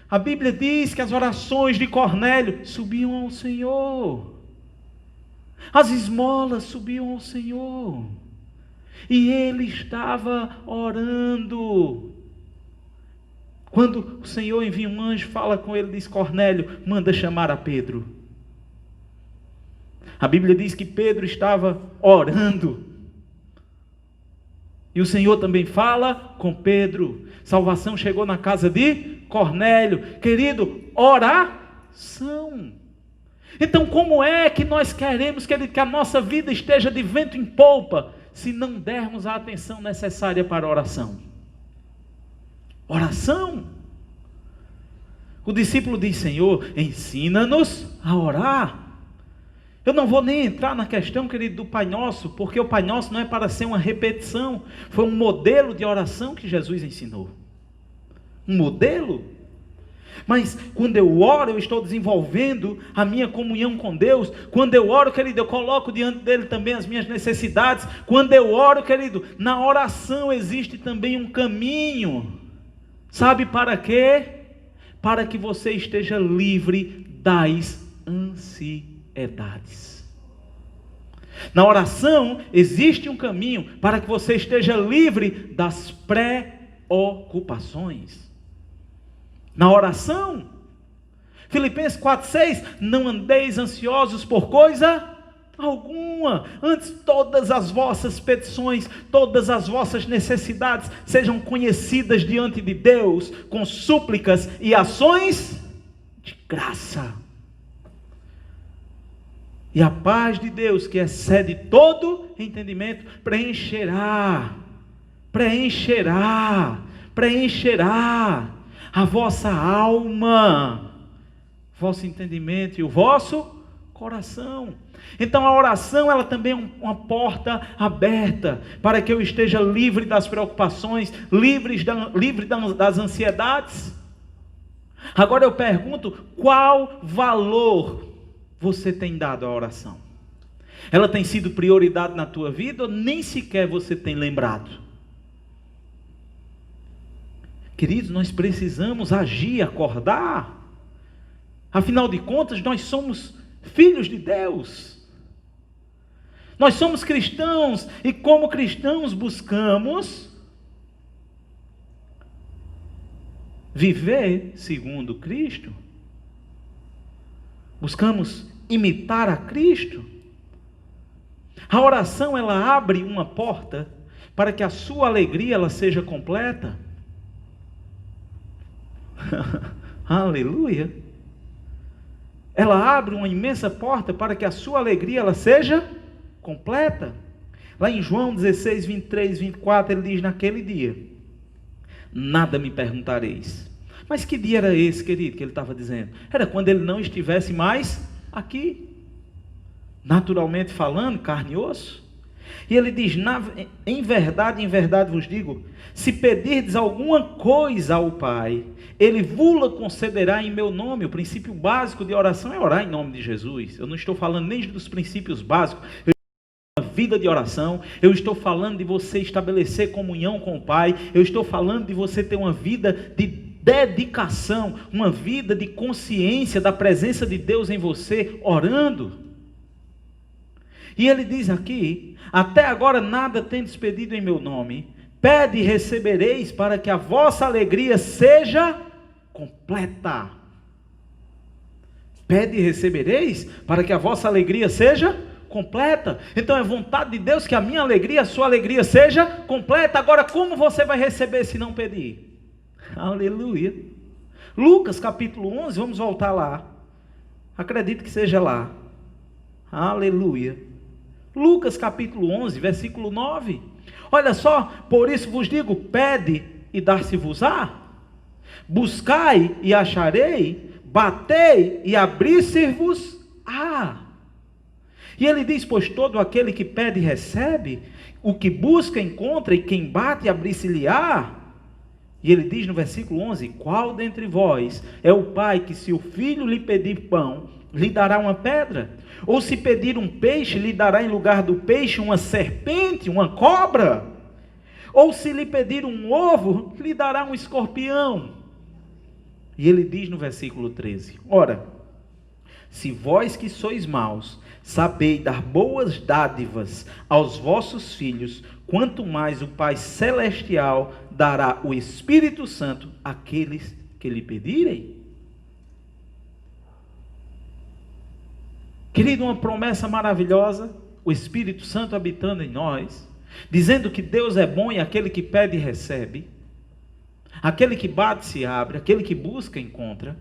a Bíblia diz que as orações de Cornélio subiam ao Senhor. As esmolas subiam ao Senhor. E ele estava orando. Quando o Senhor envia um anjo, fala com ele, diz: Cornélio, manda chamar a Pedro. A Bíblia diz que Pedro estava orando. E o Senhor também fala com Pedro. Salvação chegou na casa de Cornélio. Querido, oração. Então como é que nós queremos, querido, que a nossa vida esteja de vento em polpa, se não dermos a atenção necessária para a oração? Oração. O discípulo diz: Senhor, ensina-nos a orar. Eu não vou nem entrar na questão, querido, do Pai Nosso, porque o Pai Nosso não é para ser uma repetição. Foi um modelo de oração que Jesus ensinou. Um modelo. Mas quando eu oro, eu estou desenvolvendo a minha comunhão com Deus. Quando eu oro, querido, eu coloco diante dele também as minhas necessidades. Quando eu oro, querido, na oração existe também um caminho. Sabe para quê? Para que você esteja livre das ansiedades. ansiedades. Na oração existe um caminho para que você esteja livre das preocupações. Na oração, Filipenses 4,6, não andeis ansiosos por coisa alguma, antes todas as vossas petições, todas as vossas necessidades sejam conhecidas diante de Deus, com súplicas e ações de graça. E a paz de Deus, que excede todo entendimento, preencherá a vossa alma, vosso entendimento e o vosso coração. Então a oração, ela também é uma porta aberta para que eu esteja livre das preocupações, livre das ansiedades. Agora eu pergunto, qual valor você tem dado à oração? Ela tem sido prioridade na tua vida ou nem sequer você tem lembrado? Queridos, nós precisamos agir, acordar. Afinal de contas, nós somos filhos de Deus. Nós somos cristãos e como cristãos buscamos viver segundo Cristo. Buscamos imitar a Cristo. A oração, ela abre uma porta para que a sua alegria ela seja completa. Aleluia. Ela abre uma imensa porta para que a sua alegria ela seja completa. Lá em João 16, 23, 24, ele diz: naquele dia, nada me perguntareis. Mas que dia era esse, querido, que ele estava dizendo? Era quando ele não estivesse mais aqui, naturalmente falando, carne e osso. E ele diz: em verdade vos digo, se pedirdes alguma coisa ao Pai, Ele vula concederá em meu nome. O princípio básico de oração é orar em nome de Jesus. Eu não estou falando nem dos princípios básicos, eu estou falando de uma vida de oração, eu estou falando de você estabelecer comunhão com o Pai, eu estou falando de você ter uma vida de dedicação, uma vida de consciência da presença de Deus em você, orando. E ele diz aqui: até agora nada tendes pedido em meu nome, pede e recebereis, para que a vossa alegria seja completa. Pede e recebereis, para que a vossa alegria seja completa. Então é vontade de Deus que a minha alegria, a sua alegria seja completa. Agora, como você vai receber se não pedir? Aleluia. Lucas capítulo 11, vamos voltar lá. Acredito que seja lá. Aleluia. Lucas capítulo 11, versículo 9. Olha só: por isso vos digo, pede e dar-se-vos-á, buscai e acharei, batei e abrir-se-vos-á. E ele diz: pois todo aquele que pede recebe, o que busca encontra, e quem bate abrir-se-lhe-á. E ele diz no versículo 11: qual dentre vós é o pai que, se o filho lhe pedir pão, lhe dará uma pedra? Ou se pedir um peixe, lhe dará em lugar do peixe uma serpente, uma cobra? Ou se lhe pedir um ovo, lhe dará um escorpião? E ele diz no versículo 13: ora, se vós que sois maus, sabeis dar boas dádivas aos vossos filhos, quanto mais o Pai Celestial dará o Espírito Santo àqueles que lhe pedirem. Querido, uma promessa maravilhosa, o Espírito Santo habitando em nós, dizendo que Deus é bom e aquele que pede recebe, aquele que bate se abre, aquele que busca encontra,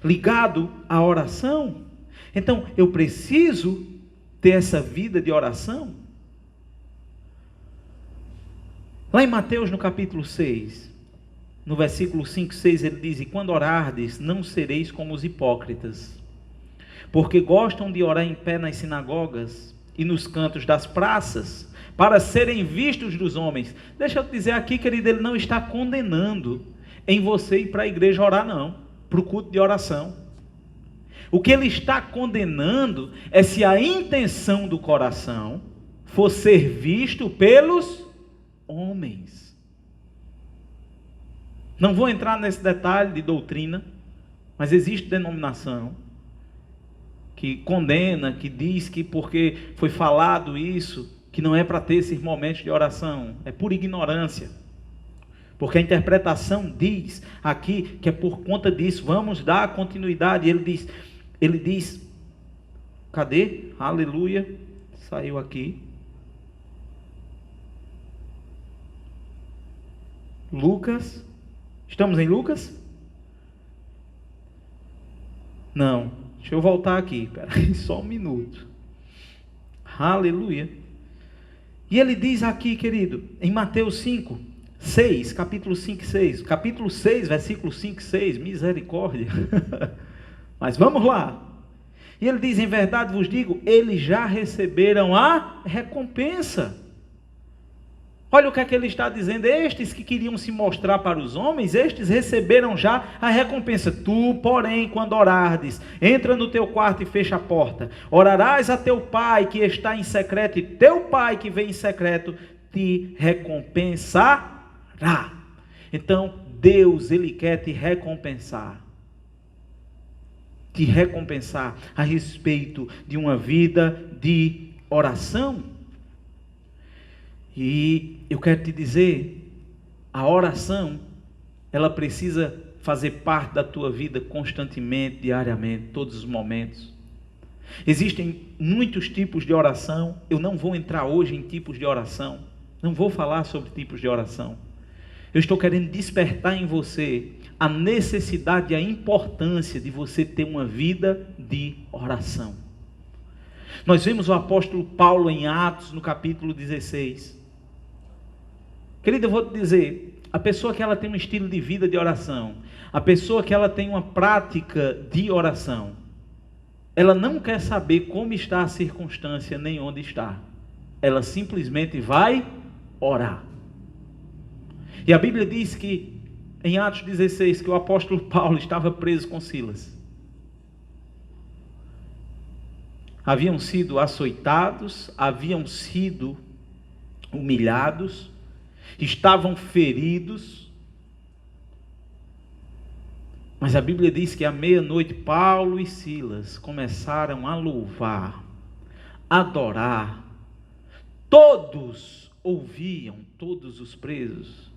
ligado à oração. Então eu preciso ter essa vida de oração. Lá em Mateus no capítulo 6, no versículo 5, 6, ele diz: e quando orardes, não sereis como os hipócritas, porque gostam de orar em pé nas sinagogas e nos cantos das praças, para serem vistos dos homens. Deixa eu te dizer aqui, querido, ele não está condenando em você ir para a igreja orar, não, para o culto de oração. O que ele está condenando é se a intenção do coração for ser visto pelos homens. Não vou entrar nesse detalhe de doutrina, mas existe denominação que condena, que diz que porque foi falado isso, que não é para ter esses momentos de oração. É por ignorância. Porque a interpretação diz aqui que é por conta disso. Vamos dar continuidade. Ele diz, cadê? Aleluia. Saiu aqui. Lucas. Estamos em Lucas? Não. Deixa eu voltar aqui. Espera aí, só um minuto. Aleluia. E ele diz aqui, querido, em Mateus 5, 6, capítulo 5 e 6. Capítulo 6, versículo 5 e 6. Misericórdia. Mas vamos lá. E ele diz, em verdade vos digo, eles já receberam a recompensa. Olha o que é que ele está dizendo. Estes que queriam se mostrar para os homens, estes receberam já a recompensa. Tu, porém, quando orardes, entra no teu quarto e fecha a porta. Orarás a teu pai que está em secreto, e teu pai que vem em secreto te recompensará. Então, Deus, Ele quer te recompensar. Te recompensar a respeito de uma vida de oração. E eu quero te dizer, a oração, ela precisa fazer parte da tua vida constantemente, diariamente, todos os momentos. Existem muitos tipos de oração. Eu não vou entrar hoje em tipos de oração. Não vou falar sobre tipos de oração. Eu estou querendo despertar em você a necessidade e a importância de você ter uma vida de oração. Nós vemos o apóstolo Paulo em Atos, no capítulo 16. Querido, eu vou te dizer, a pessoa que ela tem um estilo de vida de oração, a pessoa que ela tem uma prática de oração, ela não quer saber como está a circunstância, nem onde está. Ela simplesmente vai orar. E a Bíblia diz que, em Atos 16, que o apóstolo Paulo estava preso com Silas. Haviam sido açoitados, haviam sido humilhados, estavam feridos, mas a Bíblia diz que à meia-noite Paulo e Silas começaram a louvar, adorar. Todos ouviam, todos os presos,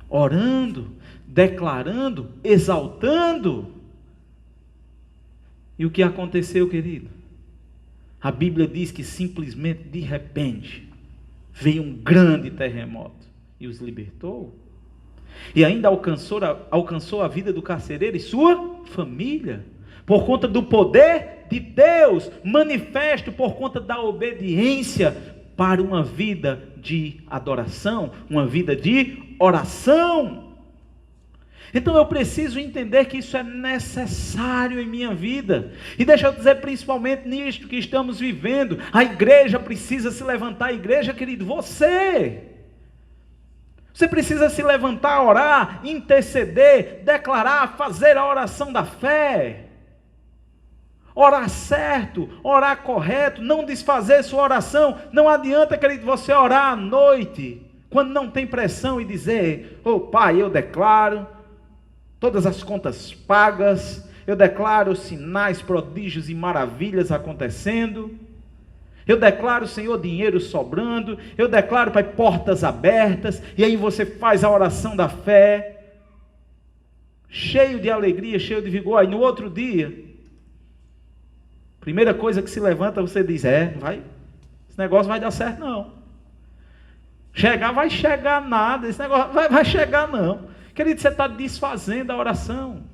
orando, declarando, exaltando. E o que aconteceu, querido? A Bíblia diz que simplesmente de repente veio um grande terremoto e os libertou. E ainda alcançou a vida do carcereiro e sua família, por conta do poder de Deus manifesto, por conta da obediência para uma vida de adoração, uma vida de oração. Então eu preciso entender que isso é necessário em minha vida. E deixa eu dizer, principalmente nisto que estamos vivendo, a igreja precisa se levantar. A igreja, querido, você precisa se levantar, orar, interceder, declarar, fazer a oração da fé. Orar certo, orar correto, não desfazer sua oração. Não adianta, querido, você orar à noite, quando não tem pressão, e dizer: ô Pai, eu declaro todas as contas pagas, eu declaro sinais, prodígios e maravilhas acontecendo, eu declaro, Senhor, dinheiro sobrando, eu declaro, Pai, portas abertas. E aí você faz a oração da fé, cheio de alegria, cheio de vigor. Aí no outro dia, primeira coisa que se levanta, você diz: esse negócio vai dar certo não. Vai chegar nada, esse negócio vai chegar não. Querido, você está desfazendo a oração.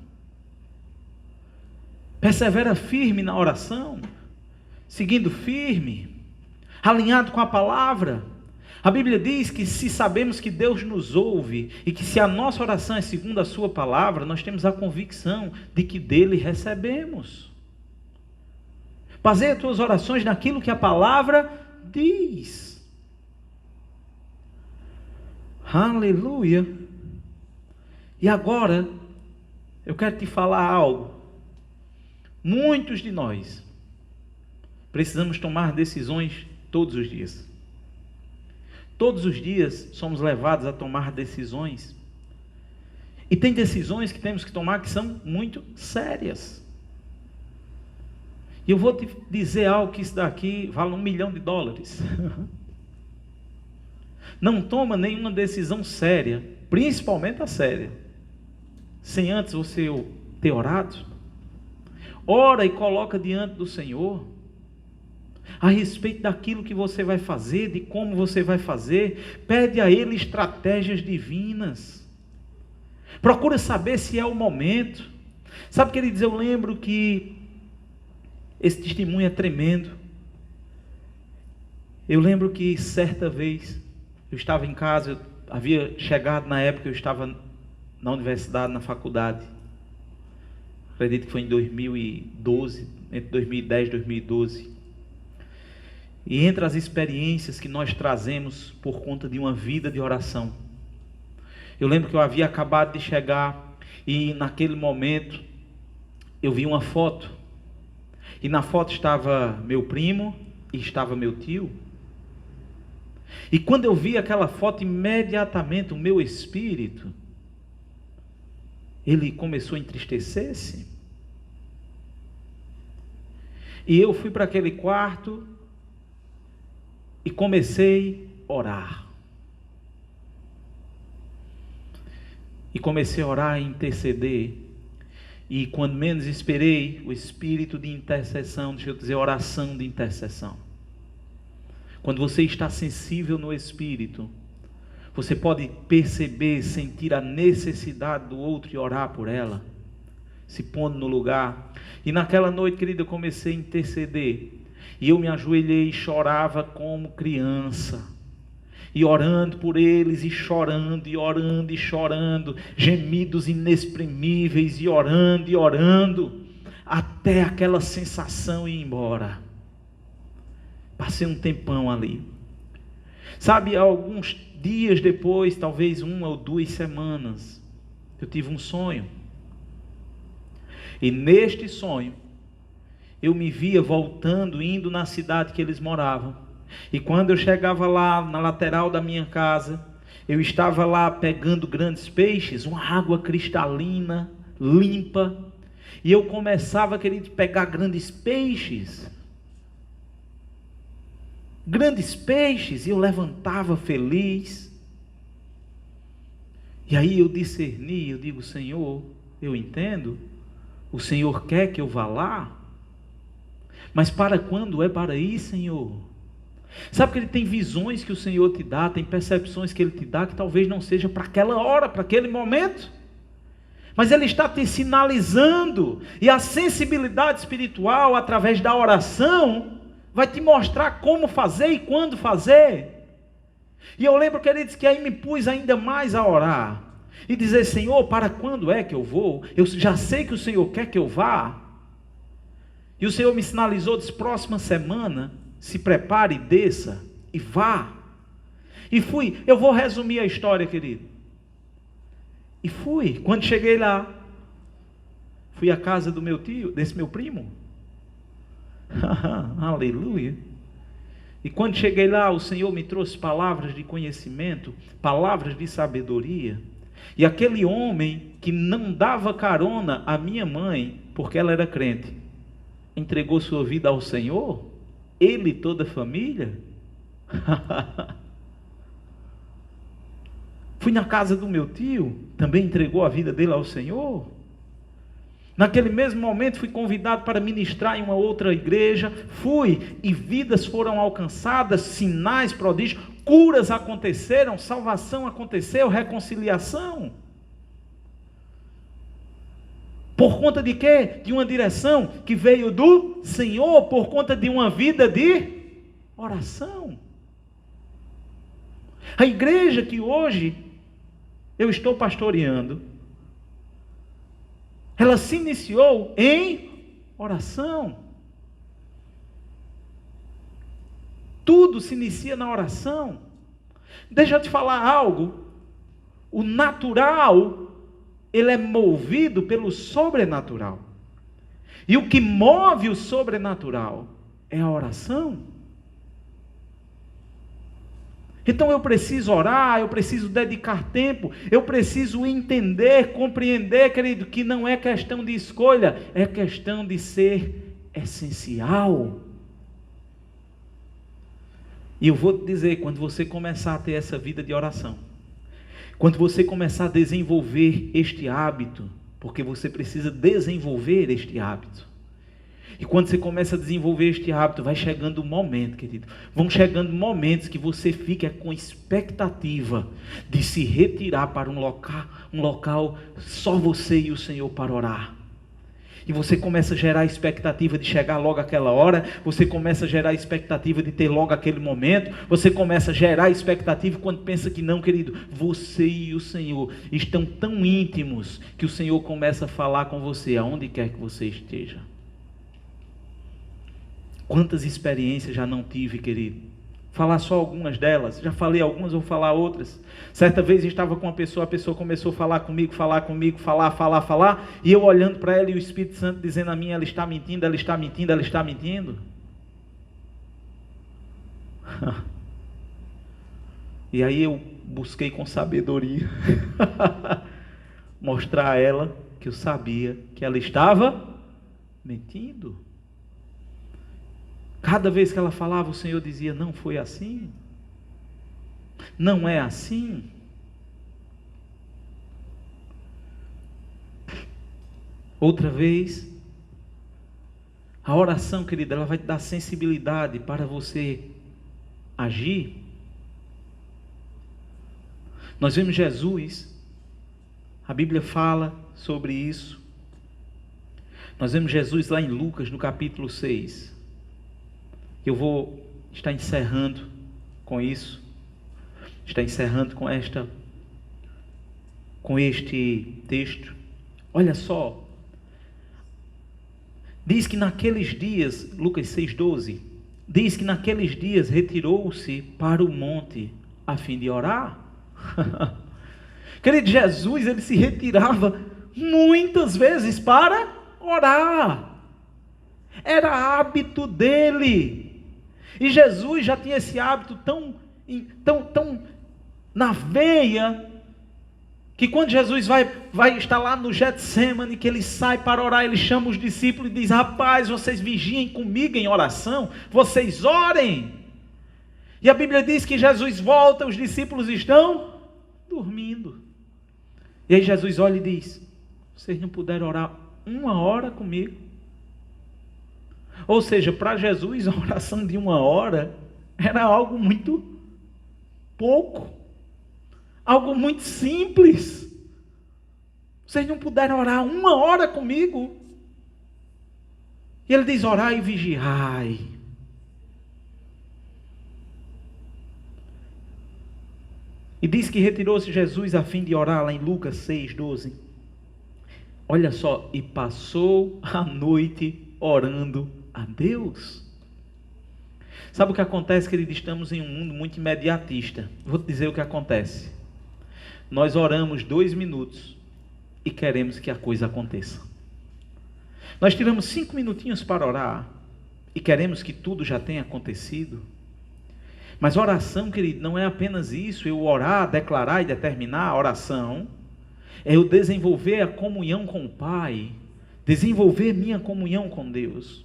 Persevera firme na oração, seguindo firme, alinhado com a palavra. A Bíblia diz que se sabemos que Deus nos ouve, e que se a nossa oração é segundo a sua palavra, nós temos a convicção de que dele recebemos. Baseia as tuas orações naquilo que a palavra diz. Aleluia. E agora, eu quero te falar algo. Muitos de nós precisamos tomar decisões todos os dias. Todos os dias somos levados a tomar decisões. E tem decisões que temos que tomar que são muito sérias. E eu vou te dizer algo que isso daqui vale $1 milhão. Não toma nenhuma decisão séria, principalmente a séria, sem antes você ter orado. Ora e coloca diante do Senhor a respeito daquilo que você vai fazer, de como você vai fazer. Pede a Ele estratégias divinas. Procura saber se é o momento. Sabe, queridos, eu lembro que esse testemunho é tremendo. Eu lembro que certa vez eu estava em casa, eu havia chegado na época, eu estava na universidade, na faculdade. Acredito que foi em 2012, entre 2010 e 2012. E entre as experiências que nós trazemos por conta de uma vida de oração, eu lembro que eu havia acabado de chegar e naquele momento eu vi uma foto. E na foto estava meu primo e estava meu tio. E quando eu vi aquela foto, imediatamente o meu espírito, ele começou a entristecer-se. E eu fui para aquele quarto e comecei a orar. E comecei a orar e interceder. E quando menos esperei, o espírito de intercessão, deixa eu dizer, oração de intercessão. Quando você está sensível no espírito, você pode perceber, sentir a necessidade do outro e orar por ela, se pondo no lugar. E naquela noite, querido, eu comecei a interceder. E eu me ajoelhei e chorava como criança. E orando por eles, e chorando, e orando, e chorando. Gemidos inexprimíveis, e orando, até aquela sensação ir embora. Passei um tempão ali. Sabe, alguns dias depois, talvez 1 ou 2 semanas, eu tive um sonho. E neste sonho, eu me via voltando, indo na cidade que eles moravam. E quando eu chegava lá na lateral da minha casa, eu estava lá pegando grandes peixes, uma água cristalina, limpa. E eu começava, querido, a pegar grandes peixes. E eu levantava feliz. E aí eu discerni, eu digo, Senhor, eu entendo, o Senhor quer que eu vá lá, mas para quando é para ir, Senhor? Sabe que Ele tem visões que o Senhor te dá, tem percepções que Ele te dá, que talvez não seja para aquela hora, para aquele momento, mas Ele está te sinalizando, e a sensibilidade espiritual, através da oração, vai te mostrar como fazer e quando fazer. E eu lembro que ele disse que aí me pus ainda mais a orar, e dizer, Senhor, para quando é que eu vou? Eu já sei que o Senhor quer que eu vá. E o Senhor me sinalizou, disse, próxima semana, se prepare, desça e vá. E fui. Eu vou resumir a história, querido. E fui. Quando cheguei lá, fui à casa do meu tio, desse meu primo. Aleluia. E quando cheguei lá, o Senhor me trouxe palavras de conhecimento, palavras de sabedoria. E aquele homem que não dava carona à minha mãe, porque ela era crente, entregou sua vida ao Senhor, ele e toda a família. Fui na casa do meu tio, também entregou a vida dele ao Senhor. Naquele mesmo momento fui convidado para ministrar em uma outra igreja, fui e vidas foram alcançadas, sinais, prodígios, curas aconteceram, salvação aconteceu, reconciliação. Por conta de quê? De uma direção que veio do Senhor, por conta de uma vida de oração. A igreja que hoje eu estou pastoreando, ela se iniciou em oração. Tudo se inicia na oração. Deixa eu te falar algo. O natural, ele é movido pelo sobrenatural. E o que move o sobrenatural é a oração. Então eu preciso orar, eu preciso dedicar tempo, eu preciso entender, compreender, querido, que não é questão de escolha, é questão de ser essencial. E eu vou te dizer, quando você começar a ter essa vida de oração, quando você começar a desenvolver este hábito, porque você precisa desenvolver este hábito, e quando você começa a desenvolver este hábito, vai chegando um momento, querido, vão chegando momentos que você fica com expectativa de se retirar para um local só você e o Senhor para orar. E você começa a gerar a expectativa de chegar logo aquela hora, você começa a gerar a expectativa de ter logo aquele momento, você começa a gerar a expectativa quando pensa que não, querido, você e o Senhor estão tão íntimos que o Senhor começa a falar com você aonde quer que você esteja. Quantas experiências já não tive, querido? Falar só algumas delas, já falei algumas, vou falar outras. Certa vez eu estava com uma pessoa, a pessoa começou a falar comigo, falar, e eu olhando para ela e o Espírito Santo dizendo a mim, ela está mentindo. E aí eu busquei com sabedoria mostrar a ela que eu sabia que ela estava mentindo. Cada vez que ela falava, o Senhor dizia, não foi assim, não é assim. Outra vez, a oração, querida, ela vai te dar sensibilidade para você agir. Nós vemos Jesus, a Bíblia fala sobre isso. Nós vemos Jesus lá em Lucas, no capítulo 6. Eu vou estar encerrando com isso, com este texto. Olha só, diz que naqueles dias, Lucas 6,12, diz que naqueles dias retirou-se para o monte a fim de orar. Querido, Jesus, ele se retirava muitas vezes para orar, era hábito dele. E Jesus já tinha esse hábito tão na veia, que quando Jesus vai estar lá no Getsemane, que ele sai para orar, ele chama os discípulos e diz, rapaz, vocês vigiem comigo em oração, vocês orem. E a Bíblia diz que Jesus volta, os discípulos estão dormindo. E aí Jesus olha e diz, vocês não puderam orar 1 hora comigo? Ou seja, para Jesus a oração de 1 hora era algo muito pouco, algo muito simples. Vocês não puderam orar 1 hora comigo? E ele diz, orai e vigiai. E diz que retirou-se Jesus a fim de orar, lá em Lucas 6,12. Olha só, e passou a noite orando a Deus. Sabe o que acontece, querido? Estamos em um mundo muito imediatista. Vou te dizer o que acontece. Nós oramos 2 minutos e queremos que a coisa aconteça. Nós tiramos 5 minutinhos para orar e queremos que tudo já tenha acontecido. Mas oração, querido, não é apenas isso, eu orar, declarar e determinar. A oração é eu desenvolver a comunhão com o Pai, desenvolver minha comunhão com Deus.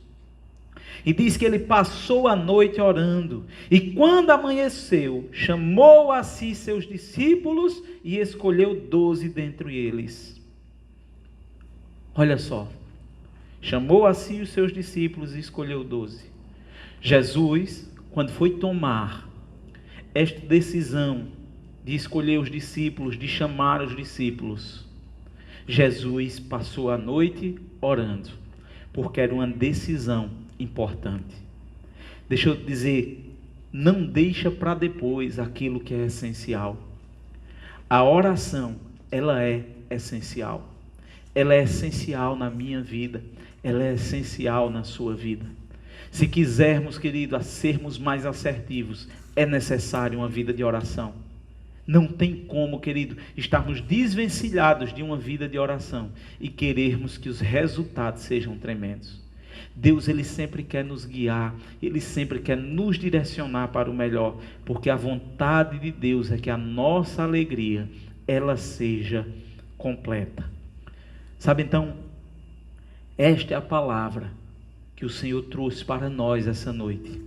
E diz que ele passou a noite orando, e quando amanheceu, chamou a si seus discípulos e escolheu 12 dentre eles. Olha só, chamou a si os seus discípulos e escolheu 12. Jesus, quando foi tomar esta decisão de escolher os discípulos, de chamar os discípulos, Jesus passou a noite orando, porque era uma decisão importante. Deixa eu te dizer, não deixa para depois aquilo que é essencial. A oração, ela é essencial. Ela é essencial na minha vida, ela é essencial na sua vida. Se quisermos, querido, a sermos mais assertivos, é necessário uma vida de oração. Não tem como, querido, estarmos desvencilhados de uma vida de oração e querermos que os resultados sejam tremendos. Deus, Ele sempre quer nos guiar, Ele sempre quer nos direcionar para o melhor, porque a vontade de Deus é que a nossa alegria, ela seja completa. Sabe, então, esta é a palavra que o Senhor trouxe para nós essa noite.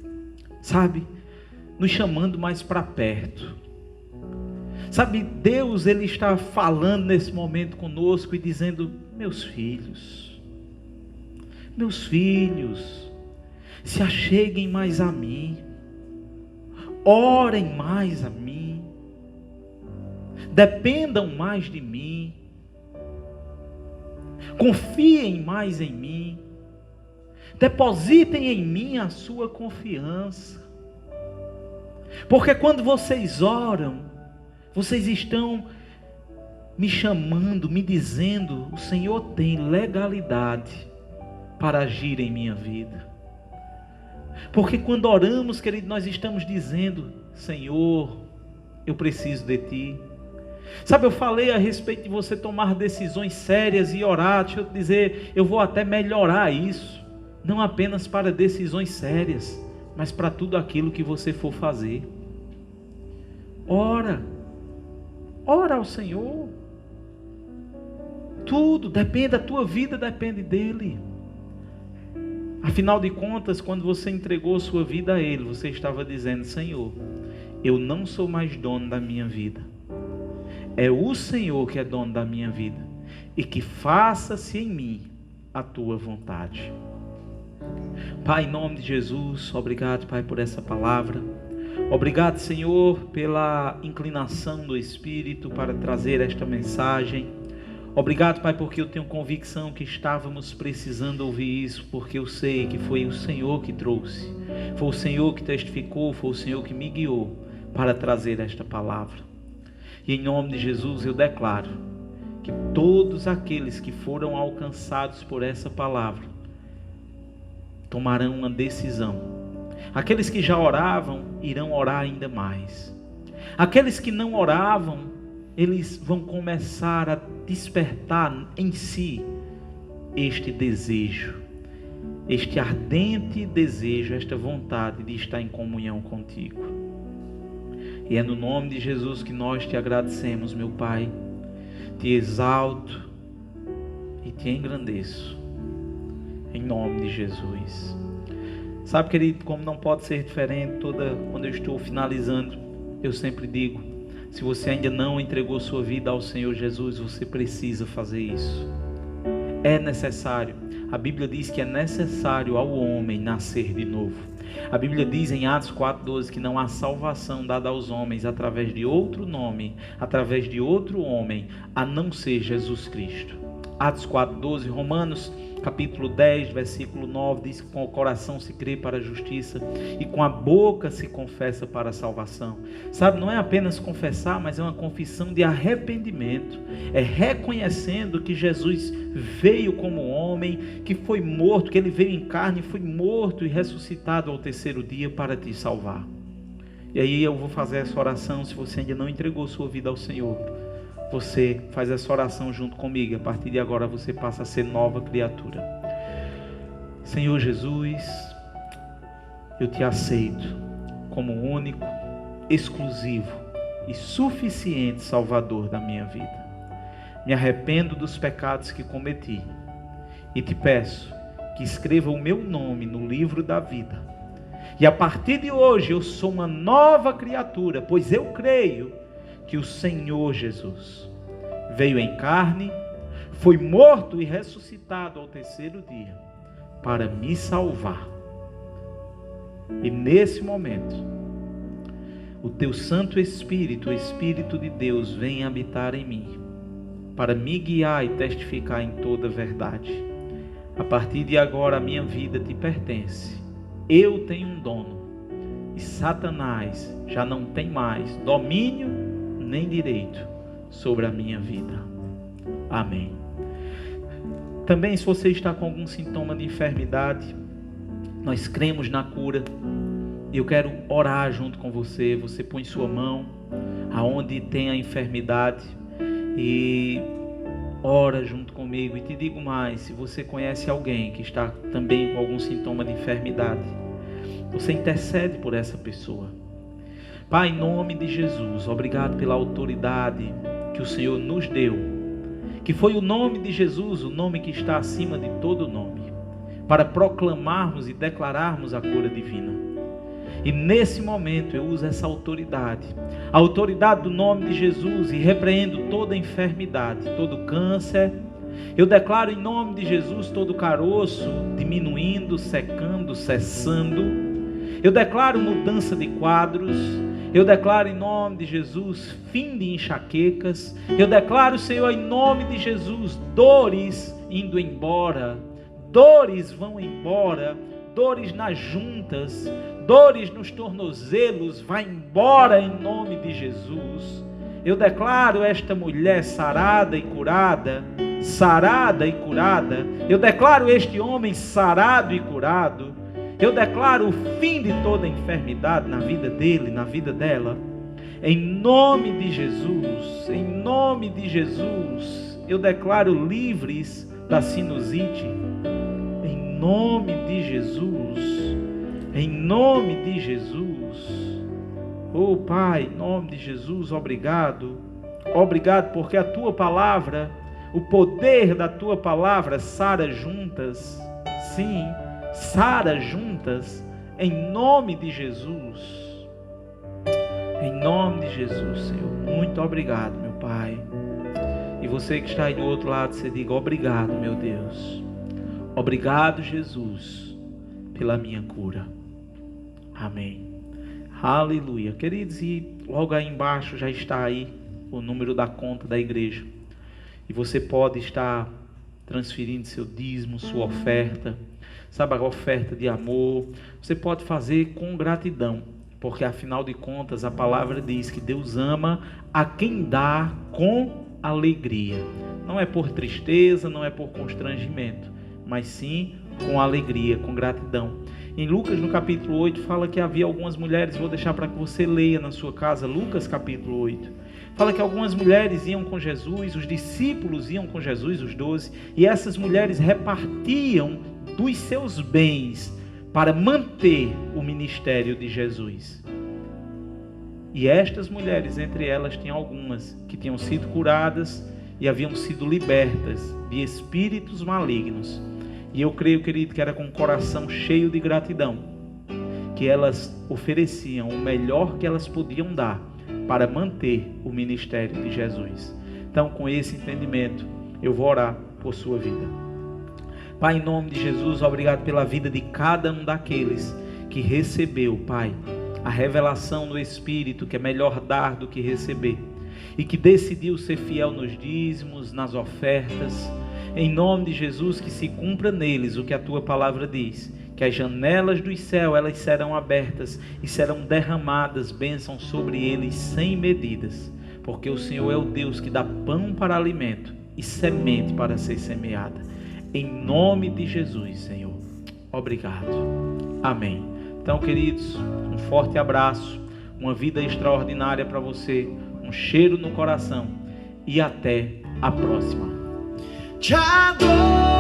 Sabe, nos chamando mais para perto. Sabe, Deus, Ele está falando nesse momento conosco e dizendo: meus filhos, se acheguem mais a mim, orem mais a mim, dependam mais de mim, confiem mais em mim, depositem em mim a sua confiança, porque quando vocês oram, vocês estão me chamando, me dizendo: o Senhor tem legalidade para agir em minha vida. Porque quando oramos, querido, nós estamos dizendo: Senhor, eu preciso de Ti. Sabe, eu falei a respeito de você tomar decisões sérias e orar. Deixa eu te dizer, eu vou até melhorar isso. Não apenas para decisões sérias, mas para tudo aquilo que você for fazer. Ora ao Senhor. Tudo depende, a tua vida depende dEle. Afinal de contas, quando você entregou sua vida a Ele, você estava dizendo: Senhor, eu não sou mais dono da minha vida. É o Senhor que é dono da minha vida. E que faça-se em mim a tua vontade. Pai, em nome de Jesus, obrigado, Pai, por essa palavra. Obrigado, Senhor, pela inclinação do Espírito para trazer esta mensagem. Obrigado, Pai, porque eu tenho convicção que estávamos precisando ouvir isso, porque eu sei que foi o Senhor que trouxe, foi o Senhor que testificou, foi o Senhor que me guiou para trazer esta palavra. E em nome de Jesus eu declaro que todos aqueles que foram alcançados por essa palavra tomarão uma decisão. Aqueles que já oravam irão orar ainda mais. Aqueles que não oravam, eles vão começar a despertar em si este desejo, este ardente desejo, esta vontade de estar em comunhão contigo. E é no nome de Jesus que nós te agradecemos, meu Pai, te exalto e te engrandeço, em nome de Jesus. Sabe, querido, como não pode ser diferente, quando eu estou finalizando, eu sempre digo: se você ainda não entregou sua vida ao Senhor Jesus, você precisa fazer isso. É necessário. A Bíblia diz que é necessário ao homem nascer de novo. A Bíblia diz em Atos 4:12 que não há salvação dada aos homens através de outro nome, através de outro homem, a não ser Jesus Cristo. Atos 4:12, Romanos capítulo 10, versículo 9, diz que com o coração se crê para a justiça e com a boca se confessa para a salvação. Sabe, não é apenas confessar, mas é uma confissão de arrependimento. É reconhecendo que Jesus veio como homem, que foi morto, que Ele veio em carne, foi morto e ressuscitado ao terceiro dia para te salvar. E aí eu vou fazer essa oração. Se você ainda não entregou sua vida ao Senhor, você faz essa oração junto comigo. A partir de agora você passa a ser nova criatura. Senhor Jesus, eu te aceito como o único, exclusivo e suficiente Salvador da minha vida. Me arrependo dos pecados que cometi e te peço que escreva o meu nome no livro da vida. E a partir de hoje eu sou uma nova criatura, pois eu creio que o Senhor Jesus veio em carne, foi morto e ressuscitado ao terceiro dia para me salvar. E nesse momento, o teu Santo Espírito, o Espírito de Deus, vem habitar em mim para me guiar e testificar em toda a verdade. A partir de agora a minha vida te pertence. Eu tenho um dono e Satanás já não tem mais domínio nem direito sobre a minha vida. Amém. Também, se você está com algum sintoma de enfermidade, nós cremos na cura. Eu quero orar junto com você. Você põe sua mão aonde tem a enfermidade e ora junto comigo. E te digo mais, se você conhece alguém que está também com algum sintoma de enfermidade, você intercede por essa pessoa. Pai, em nome de Jesus, obrigado pela autoridade que o Senhor nos deu, que foi o nome de Jesus, o nome que está acima de todo nome, para proclamarmos e declararmos a cura divina. E nesse momento eu uso essa autoridade, a autoridade do nome de Jesus, e repreendo toda enfermidade, todo câncer. Eu declaro em nome de Jesus todo caroço diminuindo, secando, cessando. Eu declaro mudança de quadros. Eu declaro em nome de Jesus fim de enxaquecas. Eu declaro, Senhor, em nome de Jesus, dores indo embora. Dores vão embora. Dores nas juntas, dores nos tornozelos, vai embora em nome de Jesus. Eu declaro esta mulher sarada e curada, sarada e curada. Eu declaro este homem sarado e curado. Eu declaro o fim de toda enfermidade na vida dele, na vida dela. Em nome de Jesus, em nome de Jesus, eu declaro livres da sinusite. Em nome de Jesus, em nome de Jesus. Oh Pai, em nome de Jesus, obrigado. Obrigado porque a Tua palavra, o poder da Tua palavra sara juntas. Sim, sara juntas, em nome de Jesus. Em nome de Jesus, Senhor. Muito obrigado, meu Pai. E você que está aí do outro lado, você diga obrigado, meu Deus. Obrigado, Jesus, pela minha cura. Amém. Aleluia. Queridos, e logo aí embaixo já está aí o número da conta da igreja. E você pode estar transferindo seu dízimo, sua oferta. Sabe, a oferta de amor. Você pode fazer com gratidão. Porque afinal de contas a palavra diz que Deus ama a quem dá com alegria. Não é por tristeza, não é por constrangimento, mas sim com alegria, com gratidão. Em Lucas, no capítulo 8, fala que havia algumas mulheres, vou deixar para que você leia na sua casa, Lucas capítulo 8. Fala que algumas mulheres iam com Jesus, os discípulos iam com Jesus, os 12, e essas mulheres repartiam dos seus bens para manter o ministério de Jesus. E estas mulheres, entre elas, tinham algumas que tinham sido curadas e haviam sido libertas de espíritos malignos. E eu creio, querido, que era com o coração cheio de gratidão que elas ofereciam o melhor que elas podiam dar para manter o ministério de Jesus. Então, com esse entendimento, eu vou orar por sua vida. Pai, em nome de Jesus, obrigado pela vida de cada um daqueles que recebeu, Pai, a revelação no Espírito que é melhor dar do que receber, e que decidiu ser fiel nos dízimos, nas ofertas. Em nome de Jesus, que se cumpra neles o que a Tua palavra diz, que as janelas do céu elas serão abertas e serão derramadas bênçãos sobre eles sem medidas, porque o Senhor é o Deus que dá pão para alimento e semente para ser semeada. Em nome de Jesus, Senhor. Obrigado. Amém. Então, queridos, um forte abraço, uma vida extraordinária para você, um cheiro no coração e até a próxima. Te adoro.